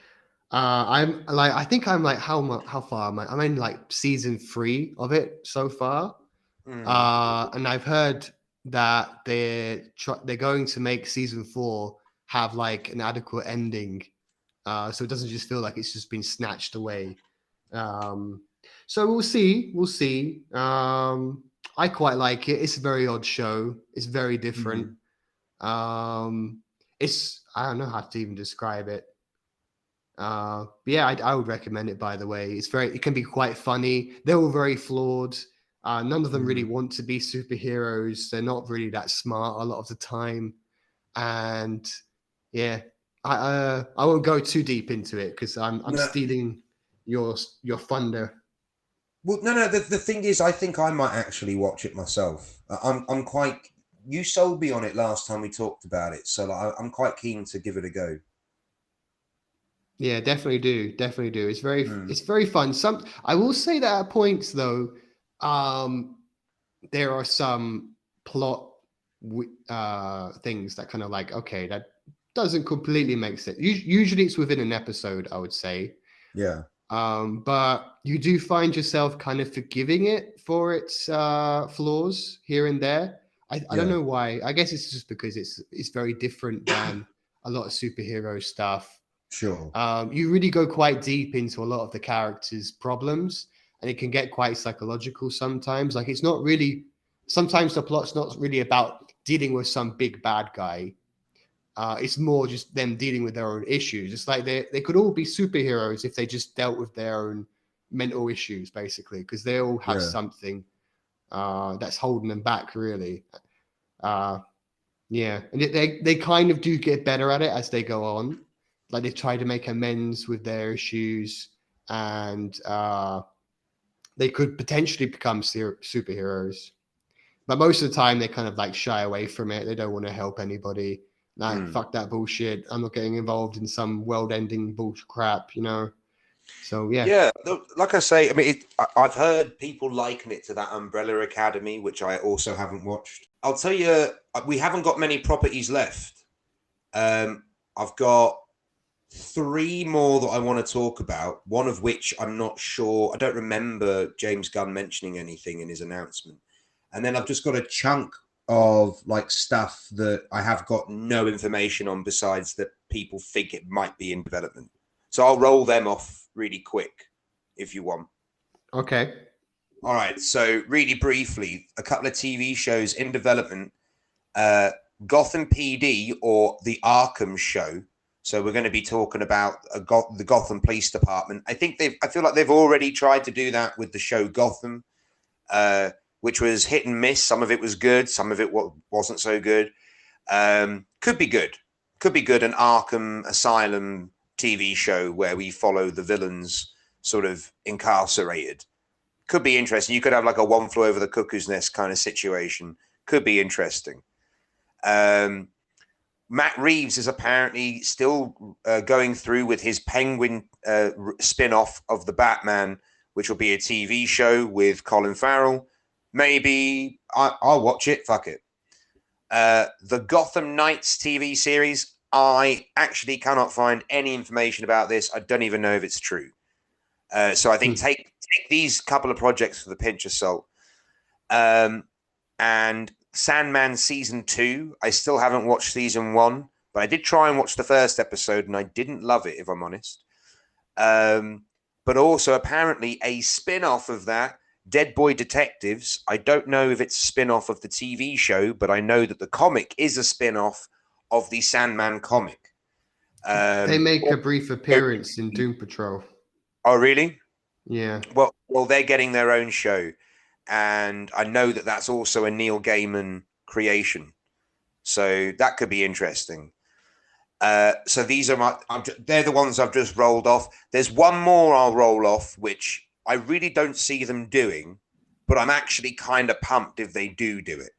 I think I'm like, how far am I? I'm in like season 3 of it so far. And I've heard that they're going to make season 4 have like an adequate ending, so it doesn't just feel like it's just been snatched away. So we'll see. I quite like it. It's a very odd show. It's very different. I don't know how to even describe it. I would recommend it, by the way. It can be quite funny. They're all very flawed. None of them really want to be superheroes. They're not really that smart a lot of the time. And I won't go too deep into it because I'm stealing your thunder. Well, no. The thing is, I think I might actually watch it myself. I'm quite. You sold me on it last time we talked about it, so I'm quite keen to give it a go. Yeah, definitely do. It's very fun. I will say that at points though, there are some plot things that kind of like, okay, that doesn't completely make sense. Usually it's within an episode, I would say. Yeah. But you do find yourself kind of forgiving it for its flaws here and there. I don't know why. I guess it's just because it's very different than a lot of superhero stuff. Sure. You really go quite deep into a lot of the characters' problems, and it can get quite psychological sometimes. Like it's not really. Sometimes the plot's not really about dealing with some big bad guy. It's more just them dealing with their own issues. It's like they could all be superheroes if they just dealt with their own mental issues, basically, because they all have something that's holding them back, really. Yeah, and they kind of do get better at it as they go on. Like they try to make amends with their issues, and they could potentially become superheroes. But most of the time, they kind of like shy away from it. They don't want to help anybody. Like, fuck that bullshit. I'm not getting involved in some world-ending bullshit crap, you know? So, yeah. Yeah, like I say, I mean, I've heard people liken it to that Umbrella Academy, which I also haven't watched. I'll tell you, we haven't got many properties left. I've got 3 more that I want to talk about, one of which I'm not sure. I don't remember James Gunn mentioning anything in his announcement. And then I've just got a chunk of like stuff that I have got no information on besides that people think it might be in development. So I'll roll them off really quick if you want. Okay. All right. So really briefly, a couple of TV shows in development, Gotham PD or the Arkham Show. So we're going to be talking about the Gotham Police Department. I feel like they've already tried to do that with the show Gotham, which was hit and miss. Some of it was good. Some of it wasn't so good. Could be good. Could be good. An Arkham Asylum TV show where we follow the villains sort of incarcerated. Could be interesting. You could have like a One Flew Over the Cuckoo's Nest kind of situation. Could be interesting. Matt Reeves is apparently still going through with his Penguin spin-off of the Batman, which will be a TV show with Colin Farrell. Maybe I'll watch it. Fuck it. The Gotham Knights TV series. I actually cannot find any information about this. I don't even know if it's true. So I think take these couple of projects with a pinch of salt. And Sandman Season 2. I still haven't watched Season 1, but I did try and watch the first episode, and I didn't love it, if I'm honest. But also, apparently, a spin-off of that, Dead Boy Detectives. I don't know if it's a spin-off of the TV show, but I know that the comic is a spin-off of the Sandman comic. They make a brief appearance in Doom Patrol. Oh, really? Yeah. Well, they're getting their own show, and I know that that's also a Neil Gaiman creation, so that could be interesting. So these are they're the ones I've just rolled off. There's one more I'll roll off, which I really don't see them doing, but I'm actually kind of pumped if they do it.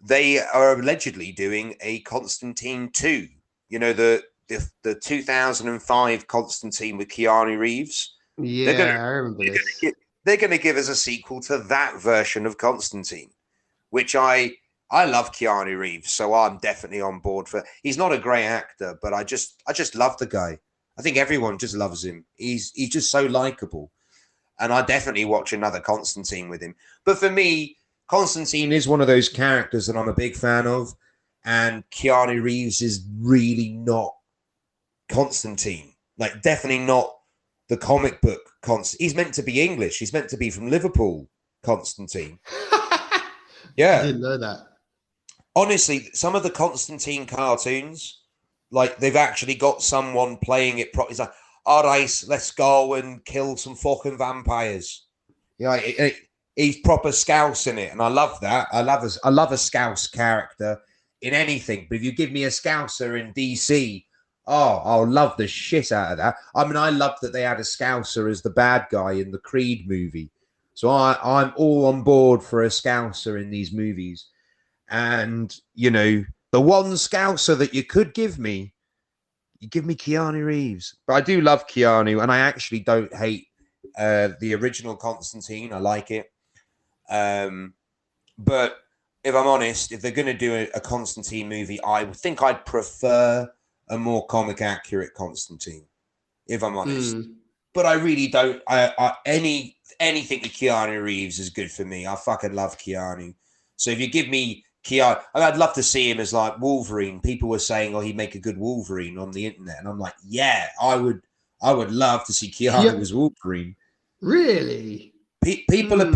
They are allegedly doing a Constantine 2. You know, the 2005 Constantine with Keanu Reeves. Yeah, I remember this. They're going to give us a sequel to that version of Constantine, which I love Keanu Reeves, so I'm definitely on board for. He's not a great actor, but I just love the guy. I think everyone just loves him. He's just so likable. And I definitely watch another Constantine with him. But for me, Constantine is one of those characters that I'm a big fan of. And Keanu Reeves is really not Constantine. Like, definitely not the comic book Constantine. He's meant to be English. He's meant to be from Liverpool, Constantine. Yeah. I didn't know that. Honestly, some of the Constantine cartoons, like, they've actually got someone playing it properly. It's like, all right, let's go and kill some fucking vampires. Yeah, he's proper Scouse in it, and I love that. I love a Scouse character in anything. But if you give me a Scouser in DC, I'll love the shit out of that. I mean, I love that they had a Scouser as the bad guy in the Creed movie. So I'm all on board for a Scouser in these movies. And, you know, the one Scouser that you could give me, you give me Keanu Reeves. But I do love Keanu, and I actually don't hate the original Constantine. I like it. But if I'm honest, if they're going to do a Constantine movie, I would think I'd prefer a more comic accurate Constantine, if I'm honest. But I really don't. Anything with Keanu Reeves is good for me. I fucking love Keanu. So if you give me Keanu, I'd love to see him as like Wolverine. People were saying, he'd make a good Wolverine on the internet. And I'm like, yeah, I would love to see Keanu as Wolverine. Really? People have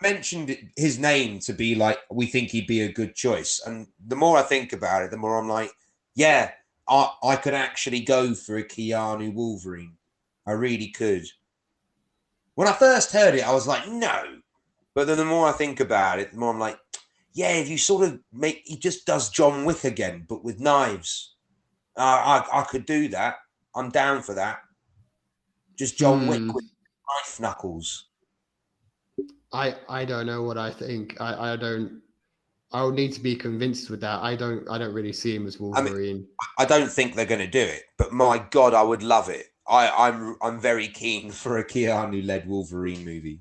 mentioned his name to be like, we think he'd be a good choice. And the more I think about it, the more I'm like, yeah, I could actually go for a Keanu Wolverine. I really could. When I first heard it, I was like, no. But then the more I think about it, the more I'm like, yeah, if you sort of he just does John Wick again, but with knives. I could do that. I'm down for that. Just John Wick with knife knuckles. I don't know what I think. I don't. I would need to be convinced with that. I don't really see him as Wolverine. I don't think they're going to do it, but my God, I would love it. I'm very keen for a Keanu-led Wolverine movie.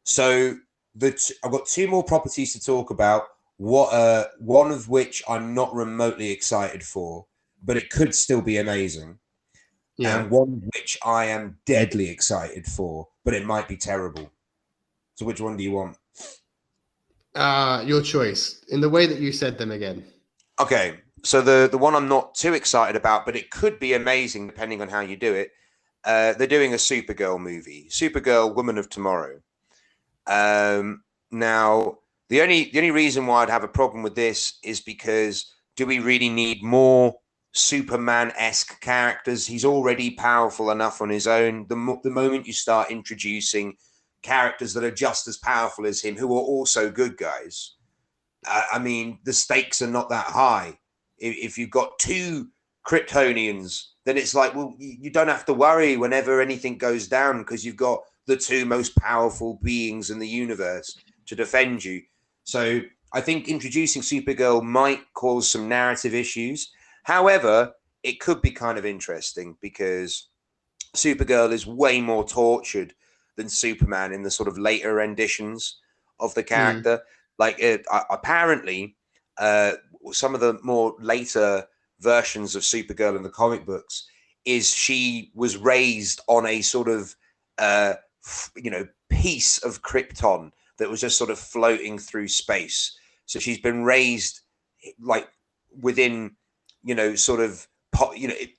So I've got two more properties to talk about. One of which I'm not remotely excited for, but it could still be amazing. Yeah. And one which I am deadly excited for, but it might be terrible. So which one do you want? Your choice. In the way that you said them again. Okay. So the one I'm not too excited about, but it could be amazing depending on how you do it. They're doing a Supergirl movie. Supergirl, Woman of Tomorrow. Now, the only reason why I'd have a problem with this is because do we really need more Superman-esque characters? He's already powerful enough on his own. The moment you start introducing characters that are just as powerful as him, who are also good guys, I mean, the stakes are not that high. If you've got two Kryptonians, then it's like, well, you don't have to worry whenever anything goes down because you've got the two most powerful beings in the universe to defend you. So I think introducing Supergirl might cause some narrative issues. However, it could be kind of interesting because Supergirl is way more tortured than Superman in the sort of later renditions of the character. Like apparently, some of the more later versions of Supergirl in the comic books is she was raised on a sort of piece of Krypton that was just sort of floating through space. So she's been raised like within, sort of,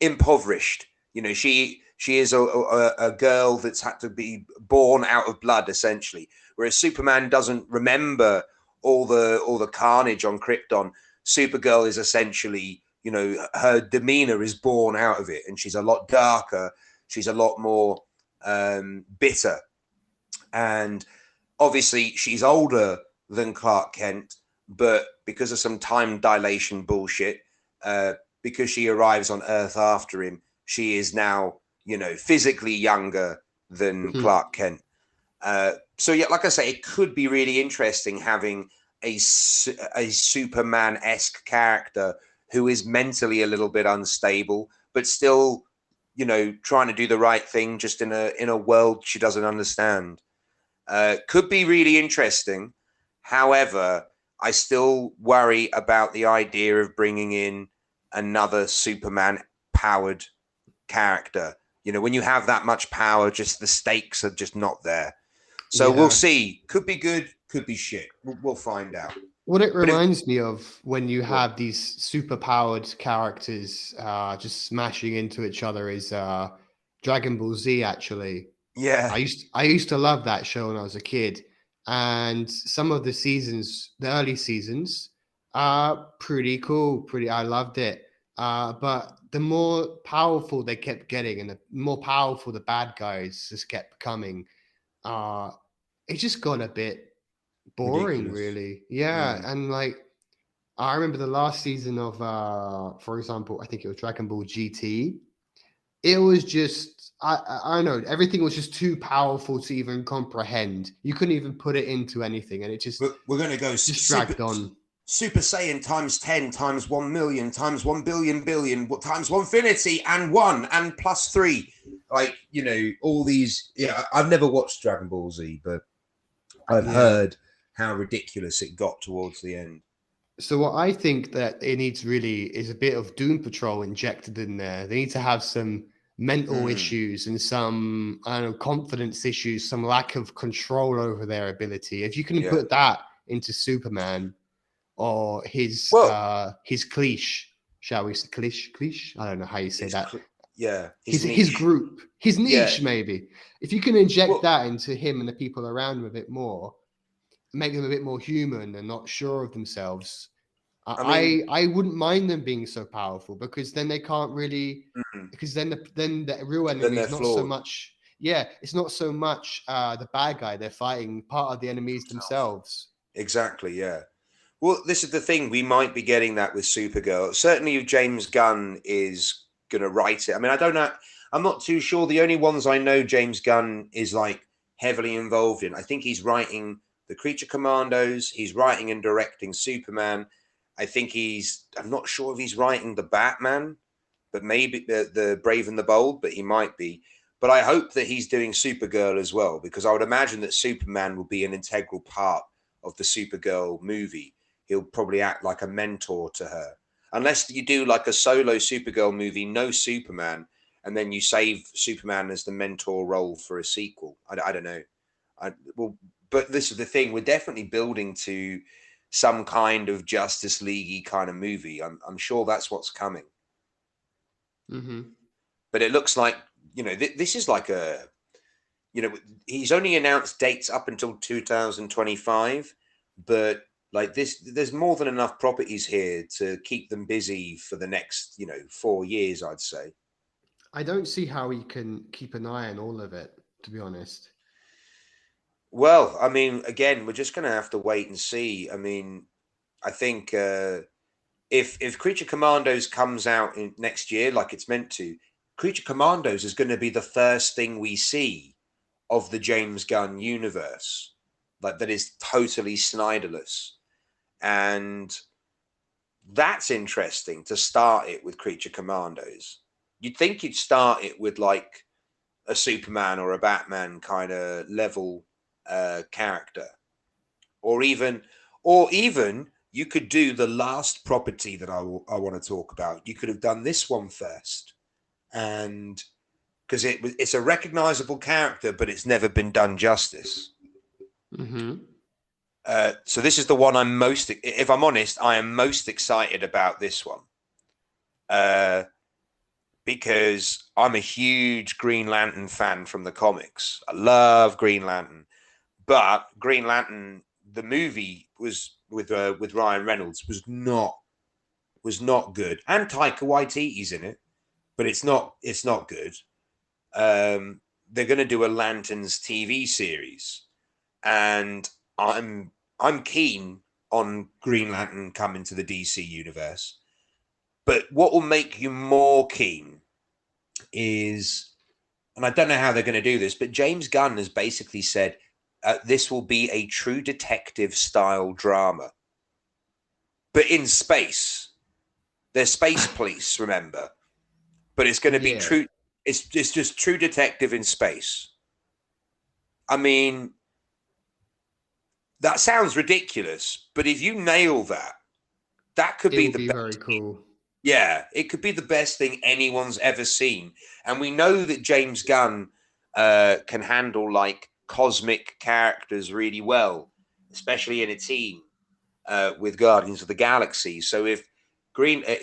impoverished. She is a girl that's had to be born out of blood, essentially. Whereas Superman doesn't remember all the carnage on Krypton. Supergirl is essentially, her demeanor is born out of it, and she's a lot darker. She's a lot more bitter, and obviously she's older than Clark Kent, but because of some time dilation bullshit, because she arrives on Earth after him, she is now, physically younger than Clark Kent. So yeah, like I say, it could be really interesting having a Superman-esque character who is mentally a little bit unstable, but still, trying to do the right thing just in a world she doesn't understand. Could be really interesting. However, I still worry about the idea of bringing in another Superman-powered character. When you have that much power, just the stakes are just not there. So we'll see. Could be good, could be shit. We'll find out. What it reminds me of when you have these super-powered characters just smashing into each other is Dragon Ball Z, actually. Yeah. I used to love that show when I was a kid. And some of the seasons, the early seasons, are pretty cool. I loved it. But the more powerful they kept getting and the more powerful the bad guys just kept becoming, it just got a bit boring, ridiculous. Really. Yeah. And like, I remember the last season of, for example, I think it was Dragon Ball GT. It was just, I don't know, everything was just too powerful to even comprehend. You couldn't even put it into anything, and it just we're going to go just dragged on. Super Saiyan times 10 times 1 million times 1 billion billion times 1 and 1 and plus 3. Like, all these. Yeah, I've never watched Dragon Ball Z, but I've heard how ridiculous it got towards the end. So what I think that it needs really is a bit of Doom Patrol injected in there. They need to have some mental issues and some, confidence issues, some lack of control over their ability. If you can put that into Superman or his cliche, shall we say cliche? I don't know how you say that. his group, his niche, maybe. If you can inject that into him and the people around him a bit more, make them a bit more human and not sure of themselves. I wouldn't mind them being so powerful, because then they can't really, because then the real enemy is not so much. Yeah, it's not so much the bad guy they're fighting. Part of the enemies themselves. Exactly. Yeah. Well, this is the thing. We might be getting that with Supergirl. Certainly, if James Gunn is going to write it. I mean, I don't know. I'm not too sure. The only ones I know James Gunn is like heavily involved in. I think he's writing the Creature Commandos. He's writing and directing Superman. I think I'm not sure if he's writing the Batman, but maybe the Brave and the Bold, but he might be. But I hope that he's doing Supergirl as well, because I would imagine that Superman will be an integral part of the Supergirl movie. He'll probably act like a mentor to her. Unless you do like a solo Supergirl movie, no Superman, and then you save Superman as the mentor role for a sequel. I don't know. But this is the thing. We're definitely building to some kind of Justice League-y kind of movie. I'm sure that's what's coming. Mm-hmm. But it looks like, this is like he's only announced dates up until 2025, but like this, there's more than enough properties here to keep them busy for the next, 4 years, I'd say. I don't see how he can keep an eye on all of it, to be honest. Well, I mean, again, we're just going to have to wait and see. I mean, I think if Creature Commandos comes out next year like it's meant to, Creature Commandos is going to be the first thing we see of the James Gunn universe, like that is totally Snyderless. And that's interesting to start it with Creature Commandos. You'd think you'd start it with like a Superman or a Batman kind of level character, or even you could do the last property that I want to talk about. You could have done this one first, and because it's a recognizable character, but it's never been done justice. Mm-hmm. So this is the one if I'm honest, I am most excited about this one. Because I'm a huge Green Lantern fan from the comics. I love Green Lantern. But Green Lantern, the movie was with Ryan Reynolds, was not good. And Taika Waititi's in it, but it's not good. They're going to do a Lanterns TV series, and I'm keen on Green Lantern coming to the DC universe. But what will make you more keen is, and I don't know how they're going to do this, but James Gunn has basically said this will be a True Detective style drama, but in space. They're space police, remember? But it's going to be true. It's just True Detective in space. I mean, that sounds ridiculous, but if you nail that, that could be the best. Very cool. Yeah, it could be the best thing anyone's ever seen. And we know that James Gunn can handle like cosmic characters really well, especially in a team with Guardians of the Galaxy. So if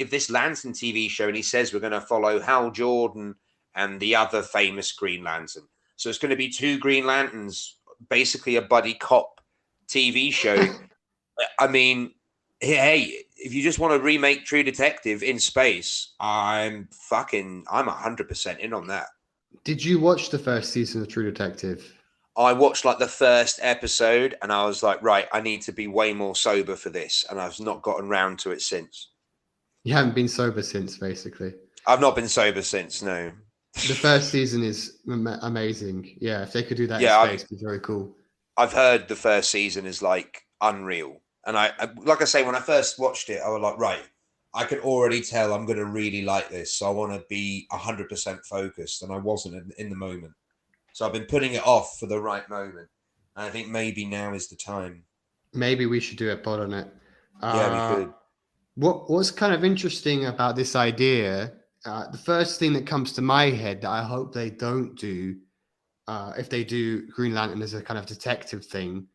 this Lantern TV show, and he says we're going to follow Hal Jordan and the other famous Green Lantern. So it's going to be two Green Lanterns, basically a buddy cop TV show. I mean, hey, if you just want to remake True Detective in space, I'm 100% in on that. Did you watch the first season of True Detective? I watched like the first episode and I was like, right, I need to be way more sober for this. And I've not gotten round to it since. You haven't been sober since, basically. I've not been sober since, no. The first season is amazing. Yeah, if they could do that in space, it'd be very cool. I've heard the first season is like unreal. And I like I say, when I first watched it, I was like, right, I can already tell I'm going to really like this. So I want to be 100% focused. And I wasn't in the moment. So I've been putting it off for the right moment. And I think maybe now is the time. Maybe we should do a pod on it. Yeah, we could. What's kind of interesting about this idea, the first thing that comes to my head that I hope they don't do, if they do Green Lantern as a kind of detective thing,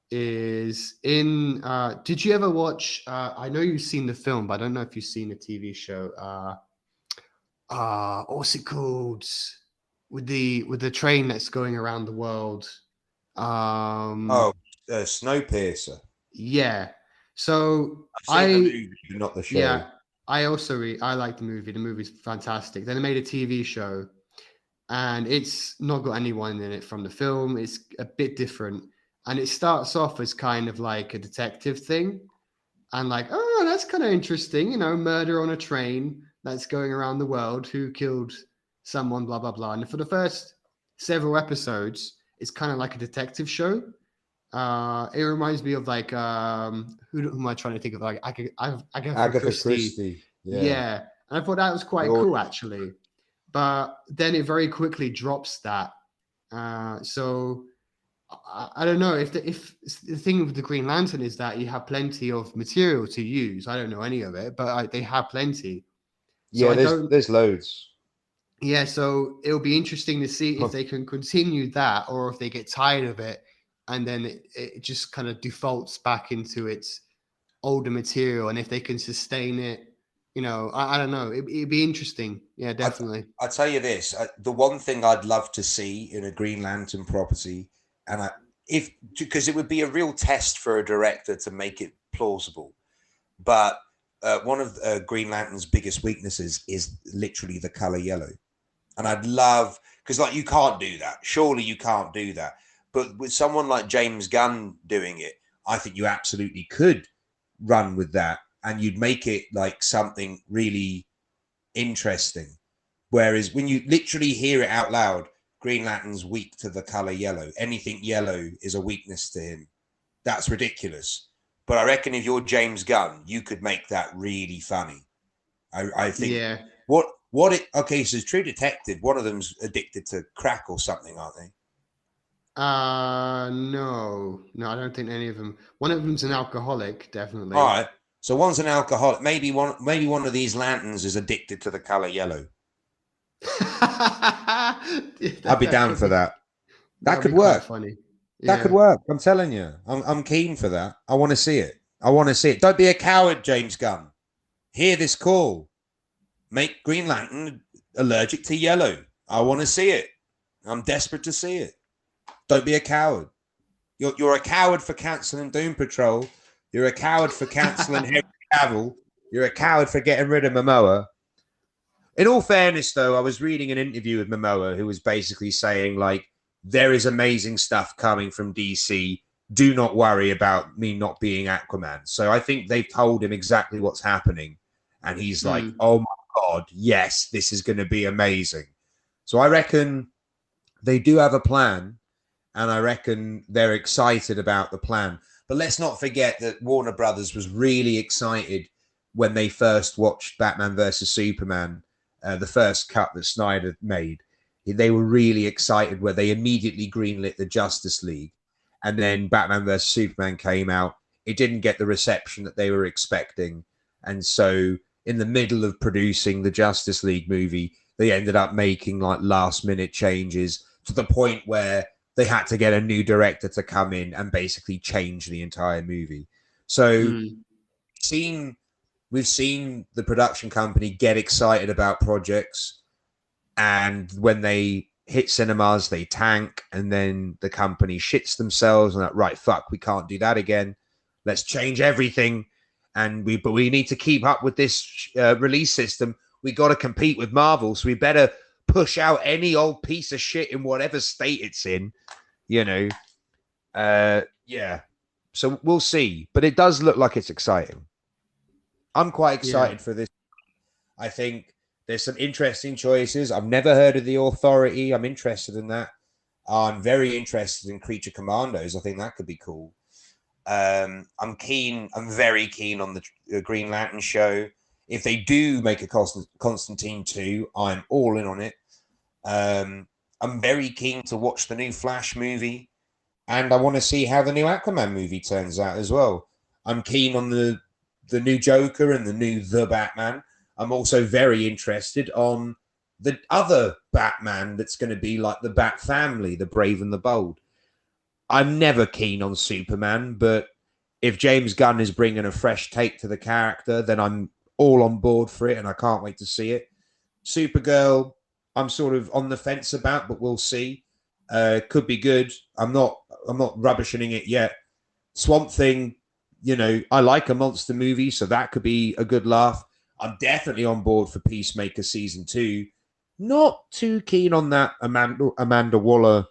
is did you ever watch, I know you've seen the film, but I don't know if you've seen the TV show, what's it called? With the train that's going around the world. Snowpiercer. Yeah. So I've seen the movie, but not the show. Yeah, I also I like the movie. The movie's fantastic. Then they made a TV show, and it's not got anyone in it from the film. It's a bit different, and it starts off as kind of like a detective thing, and like, oh, that's kind of interesting, murder on a train that's going around the world. Who killed someone? Blah blah blah. And for the first several episodes, it's kind of like a detective show. It reminds me of like who am I trying to think of? Like Agatha Christie. Yeah, and I thought that was quite cool actually. But then it very quickly drops that. So I don't know if the thing with the Green Lantern is that you have plenty of material to use. I don't know any of it, but they have plenty. So there's loads. Yeah, so it'll be interesting to see if they can continue that or if they get tired of it and then it just kind of defaults back into its older material. And if they can sustain it, I don't know. It'd be interesting. Yeah, definitely. I'll tell you this. The one thing I'd love to see in a Green Lantern property, because it would be a real test for a director to make it plausible. But one of Green Lantern's biggest weaknesses is literally the color yellow. And I'd love, because like you can't do that. Surely you can't do that. But with someone like James Gunn doing it, I think you absolutely could run with that. And you'd make it like something really interesting. Whereas when you literally hear it out loud, Green Lantern's weak to the color yellow. Anything yellow is a weakness to him. That's ridiculous. But I reckon if you're James Gunn, you could make that really funny. I think. Yeah. Okay, so True Detective, one of them's addicted to crack or something, aren't they? No, I don't think any of them. One of them's an alcoholic, definitely. All right. So one's an alcoholic. Maybe one of these lanterns is addicted to the color yellow. I'd be down for that. That could work. Funny. That could work. I'm telling you. I'm keen for that. I want to see it. Don't be a coward, James Gunn. Hear this call. Make Green Lantern allergic to yellow. I want to see it. I'm desperate to see it. Don't be a coward. You're a coward for cancelling Doom Patrol. You're a coward for cancelling Henry Cavill. You're a coward for getting rid of Momoa. In all fairness, though, I was reading an interview with Momoa who was basically saying, like, there is amazing stuff coming from DC. Do not worry about me not being Aquaman. So I think they've told him exactly what's happening. And he's like, oh my God, yes, this is going to be amazing. So I reckon they do have a plan. And I reckon they're excited about the plan. But let's not forget that Warner Brothers was really excited when they first watched Batman versus Superman, the first cut that Snyder made. They were really excited where they immediately greenlit the Justice League. And then Batman versus Superman came out. It didn't get the reception that they were expecting. And so in the middle of producing the Justice League movie, they ended up making like last minute changes to the point where they had to get a new director to come in and basically change the entire movie. So we've seen the production company get excited about projects, and when they hit cinemas, they tank, and then the company shits themselves and like, right, fuck, we can't do that again. Let's change everything. But we need to keep up with this release system. We got to compete with Marvel, so we better push out any old piece of shit in whatever state it's in, yeah. So we'll see, but it does look like it's exciting. I'm quite excited for this. I think there's some interesting choices. I've never heard of The Authority. I'm interested in that. I'm very interested in Creature Commandos. I think that could be cool. I'm very keen on the Green Lantern show. If they do make a Constantine 2, I'm all in on it. I'm very keen to watch the new Flash movie, and I want to see how the new Aquaman movie turns out as well. I'm keen on the new Joker and the new The Batman. I'm also very interested on the other Batman that's going to be like the Bat family, the Brave and the Bold. I'm never keen on Superman, but if James Gunn is bringing a fresh take to the character, then I'm all on board for it, and I can't wait to see it. Supergirl, I'm sort of on the fence about, but we'll see. Could be good. I'm not rubbishing it yet. Swamp Thing, I like a monster movie, so that could be a good laugh. I'm definitely on board for Peacemaker season 2. Not too keen on that Amanda Waller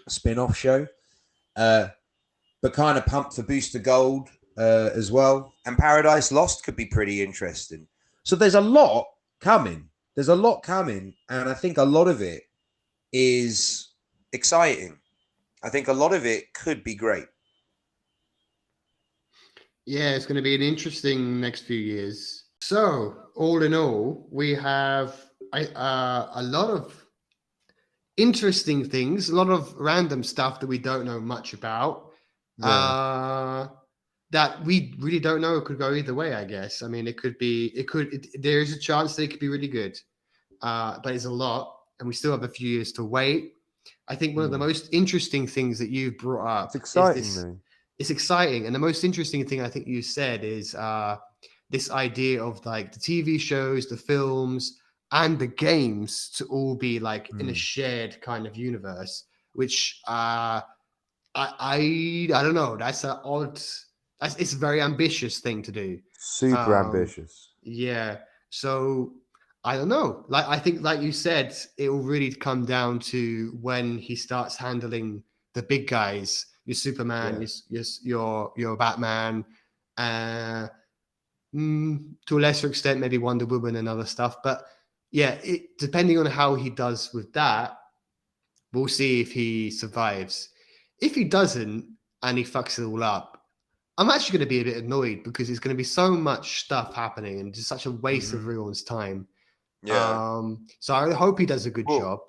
spin-off show, but kind of pumped for Booster Gold as well. And Paradise Lost could be pretty interesting. So there's a lot coming. And I think a lot of it is exciting. I think a lot of it could be great. Yeah, it's going to be an interesting next few years. So, all in all, we have a lot of interesting things, a lot of random stuff that we don't know much about. Yeah. That we really don't know. It could go either way, I guess. I mean, there is a chance that it could be really good, but it's a lot, and we still have a few years to wait. I think one of the most interesting things that you've brought up it's exciting, it's exciting. And the most interesting thing I think you said is this idea of like the TV shows, the films, and the games to all be like in a shared kind of universe, which I don't know. That's an odd. It's a very ambitious thing to do. Super ambitious. Yeah. So I don't know. Like I think, like you said, it will really come down to when he starts handling the big guys. Your Superman, your Batman, to a lesser extent, maybe Wonder Woman and other stuff. But yeah, depending on how he does with that, we'll see if he survives. If he doesn't and he fucks it all up, I'm actually going to be a bit annoyed because there's going to be so much stuff happening and just such a waste of everyone's time. Yeah. So I hope he does a good job.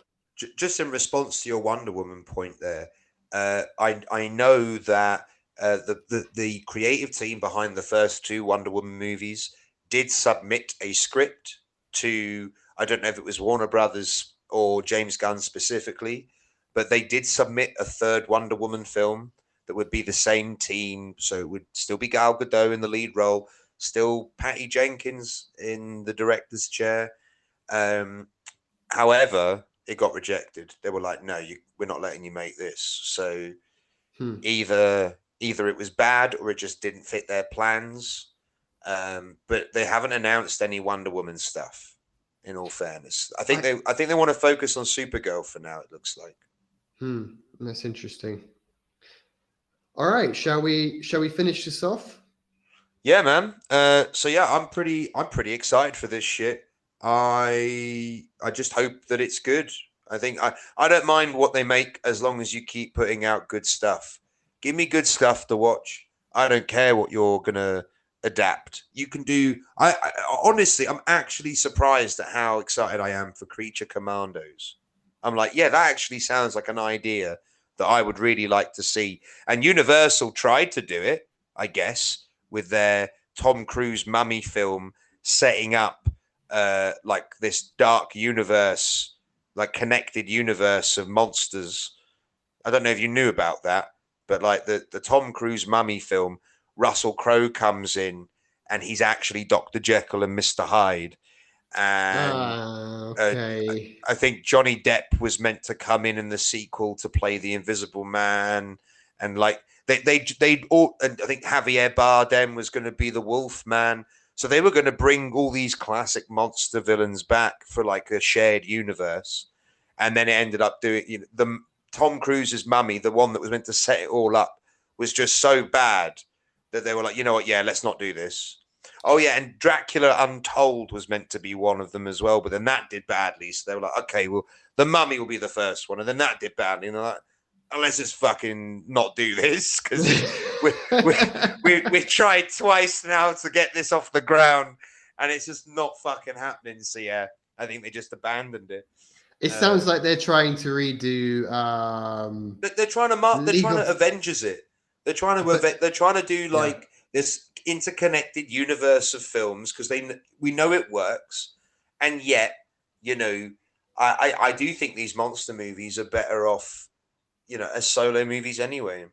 Just in response to your Wonder Woman point there, I know that the creative team behind the first 2 Wonder Woman movies did submit a script to, I don't know if it was Warner Brothers or James Gunn specifically, but they did submit a 3rd Wonder Woman film that would be the same team. So it would still be Gal Gadot in the lead role, still Patty Jenkins in the director's chair. However, it got rejected. They were like, no, we're not letting you make this. So either it was bad or it just didn't fit their plans. But they haven't announced any Wonder Woman stuff, in all fairness. I think they want to focus on Supergirl for now, it looks like. That's interesting. All right, shall we finish this off? Yeah, man. So yeah, I'm pretty excited for this shit. I just hope that it's good. I think I don't mind what they make as long as you keep putting out good stuff. Give me good stuff to watch. I don't care what you're gonna adapt. You can do. I honestly, I'm actually surprised at how excited I am for Creature Commandos. I'm like, yeah, that actually sounds like an idea that I would really like to see. And Universal tried to do it, I guess, with their Tom Cruise Mummy film, setting up like this dark universe, like connected universe of monsters. I don't know if you knew about that, but like the Tom Cruise Mummy film, Russell Crowe comes in and he's actually Dr. Jekyll and Mr. Hyde. And okay. I think Johnny Depp was meant to come in the sequel to play the Invisible Man, and like they all, and I think Javier Bardem was going to be the Wolf Man. So they were going to bring all these classic monster villains back for like a shared universe, and then it ended up doing the Tom Cruise's Mummy, the one that was meant to set it all up, was just so bad that they were like, you know what, yeah, let's not do this. Oh yeah, and Dracula Untold was meant to be one of them as well, but then that did badly. So they were like, okay, well, the Mummy will be the first one, and then that did badly. And they're like, oh, let's just fucking not do this because we tried twice now to get this off the ground, and it's just not fucking happening. So yeah, I think they just abandoned it. It sounds like they're trying to redo. They're trying to Avengers it. They're trying to do like this interconnected universe of films because we know it works, and yet I do think these monster movies are better off as solo movies anyway.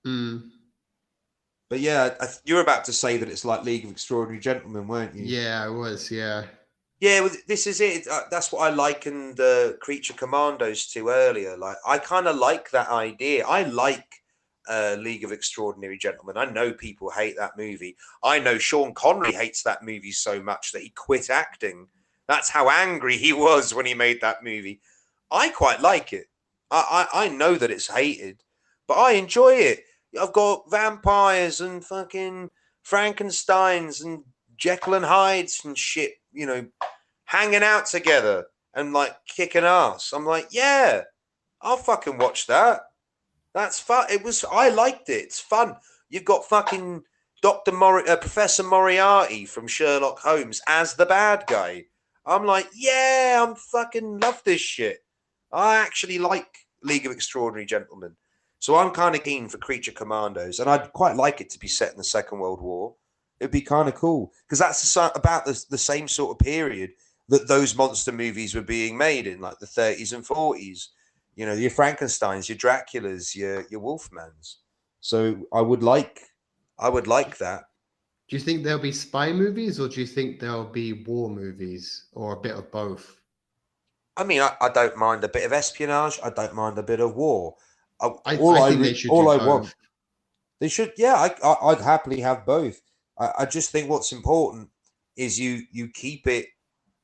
But yeah, you're about to say that it's like League of Extraordinary Gentlemen, weren't you? Yeah, I was. Yeah. Yeah, well, this is it. That's what I likened Creature Commandos to earlier. Like, I kind of like that idea. I like League of Extraordinary Gentlemen. I know people hate that movie. I know Sean Connery hates that movie so much that he quit acting. That's how angry he was when he made that movie. I quite like it. I know that it's hated, but I enjoy it. I've got vampires and fucking Frankensteins and Jekyll and Hydes and shit, hanging out together and like kicking ass. I'm like, yeah, I'll fucking watch that. That's fun. I liked it. It's fun. You've got fucking Professor Moriarty from Sherlock Holmes as the bad guy. I'm like, yeah, I'm fucking love this shit. I actually like League of Extraordinary Gentlemen. So I'm kind of keen for Creature Commandos, and I'd quite like it to be set in the Second World War. It'd be kind of cool because that's about the same sort of period that those monster movies were being made in, like the 30s and 40s. Your Frankensteins, your Draculas, your Wolfmans. So I would like that. Do you think there'll be spy movies, or do you think there'll be war movies, or a bit of both? I mean, I don't mind a bit of espionage. I don't mind a bit of war. I think they should do both. They should, yeah. I'd happily have both. I just think what's important is you keep it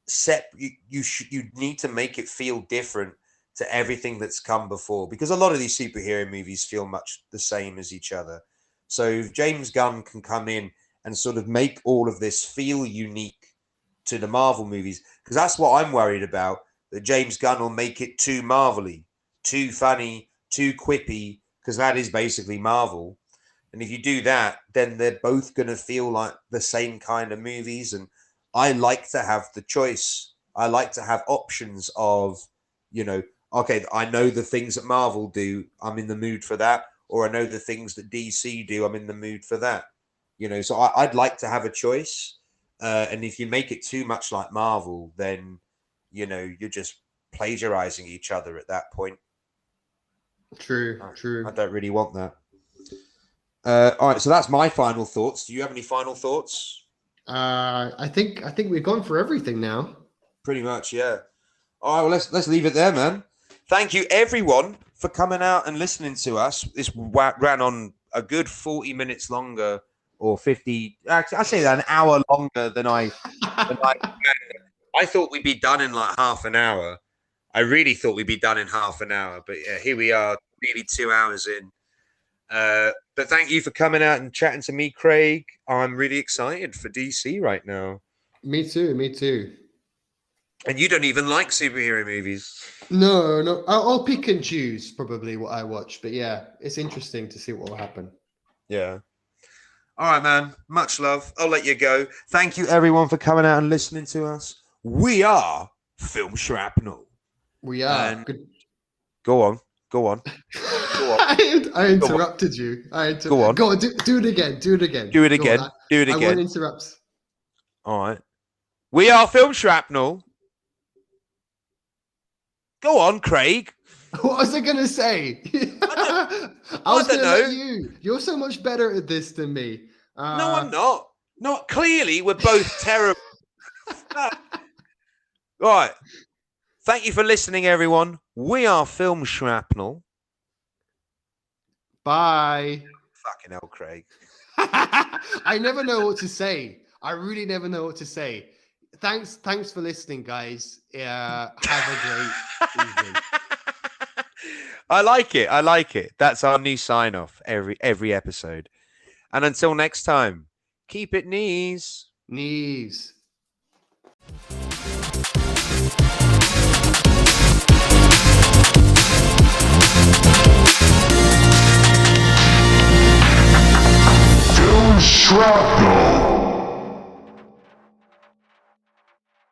set. You need to make it feel different to everything that's come before, because a lot of these superhero movies feel much the same as each other. So if James Gunn can come in and sort of make all of this feel unique to the Marvel movies, because that's what I'm worried about, that James Gunn will make it too Marvel-y, too funny, too quippy, because that is basically Marvel. And if you do that, then they're both going to feel like the same kind of movies. And I like to have the choice. I like to have options of, okay, I know the things that Marvel do, I'm in the mood for that. Or I know the things that DC do, I'm in the mood for that. So I'd like to have a choice. And if you make it too much like Marvel, then, you're just plagiarizing each other at that point. True. I don't really want that. All right, so that's my final thoughts. Do you have any final thoughts? I think we've gone for everything now. Pretty much, yeah. All right, well, let's leave it there, man. Thank you, everyone, for coming out and listening to us. This ran on a good 40 minutes longer, or 50. Actually, I say that an hour longer than I thought we'd be done in like half an hour. I really thought we'd be done in half an hour, but yeah, here we are, nearly 2 hours in. But thank you for coming out and chatting to me, Craig. I'm really excited for DC right now. Me too. And you don't even like superhero movies. No. I'll pick and choose probably what I watch. But yeah, it's interesting to see what will happen. Yeah. All right, man. Much love. I'll let you go. Thank you, everyone, for coming out and listening to us. We are Film Shrapnel. We are. And good. Go on. I interrupted you. Go on. Do it again. Do it again. I won't interrupt. All right. We are Film Shrapnel. Go on, Craig. What was I going to say? I was going to let you. You're so much better at this than me. No, I'm not. Not clearly. We're both terrible. Right. Thank you for listening, everyone. We are Film Shrapnel. Bye. Fucking hell, Craig. I never know what to say. I really never know what to say. Thanks for listening, guys. Have a great evening. I like it. That's our new sign-off every episode. And until next time, keep it knees. Knees. Shrapnel.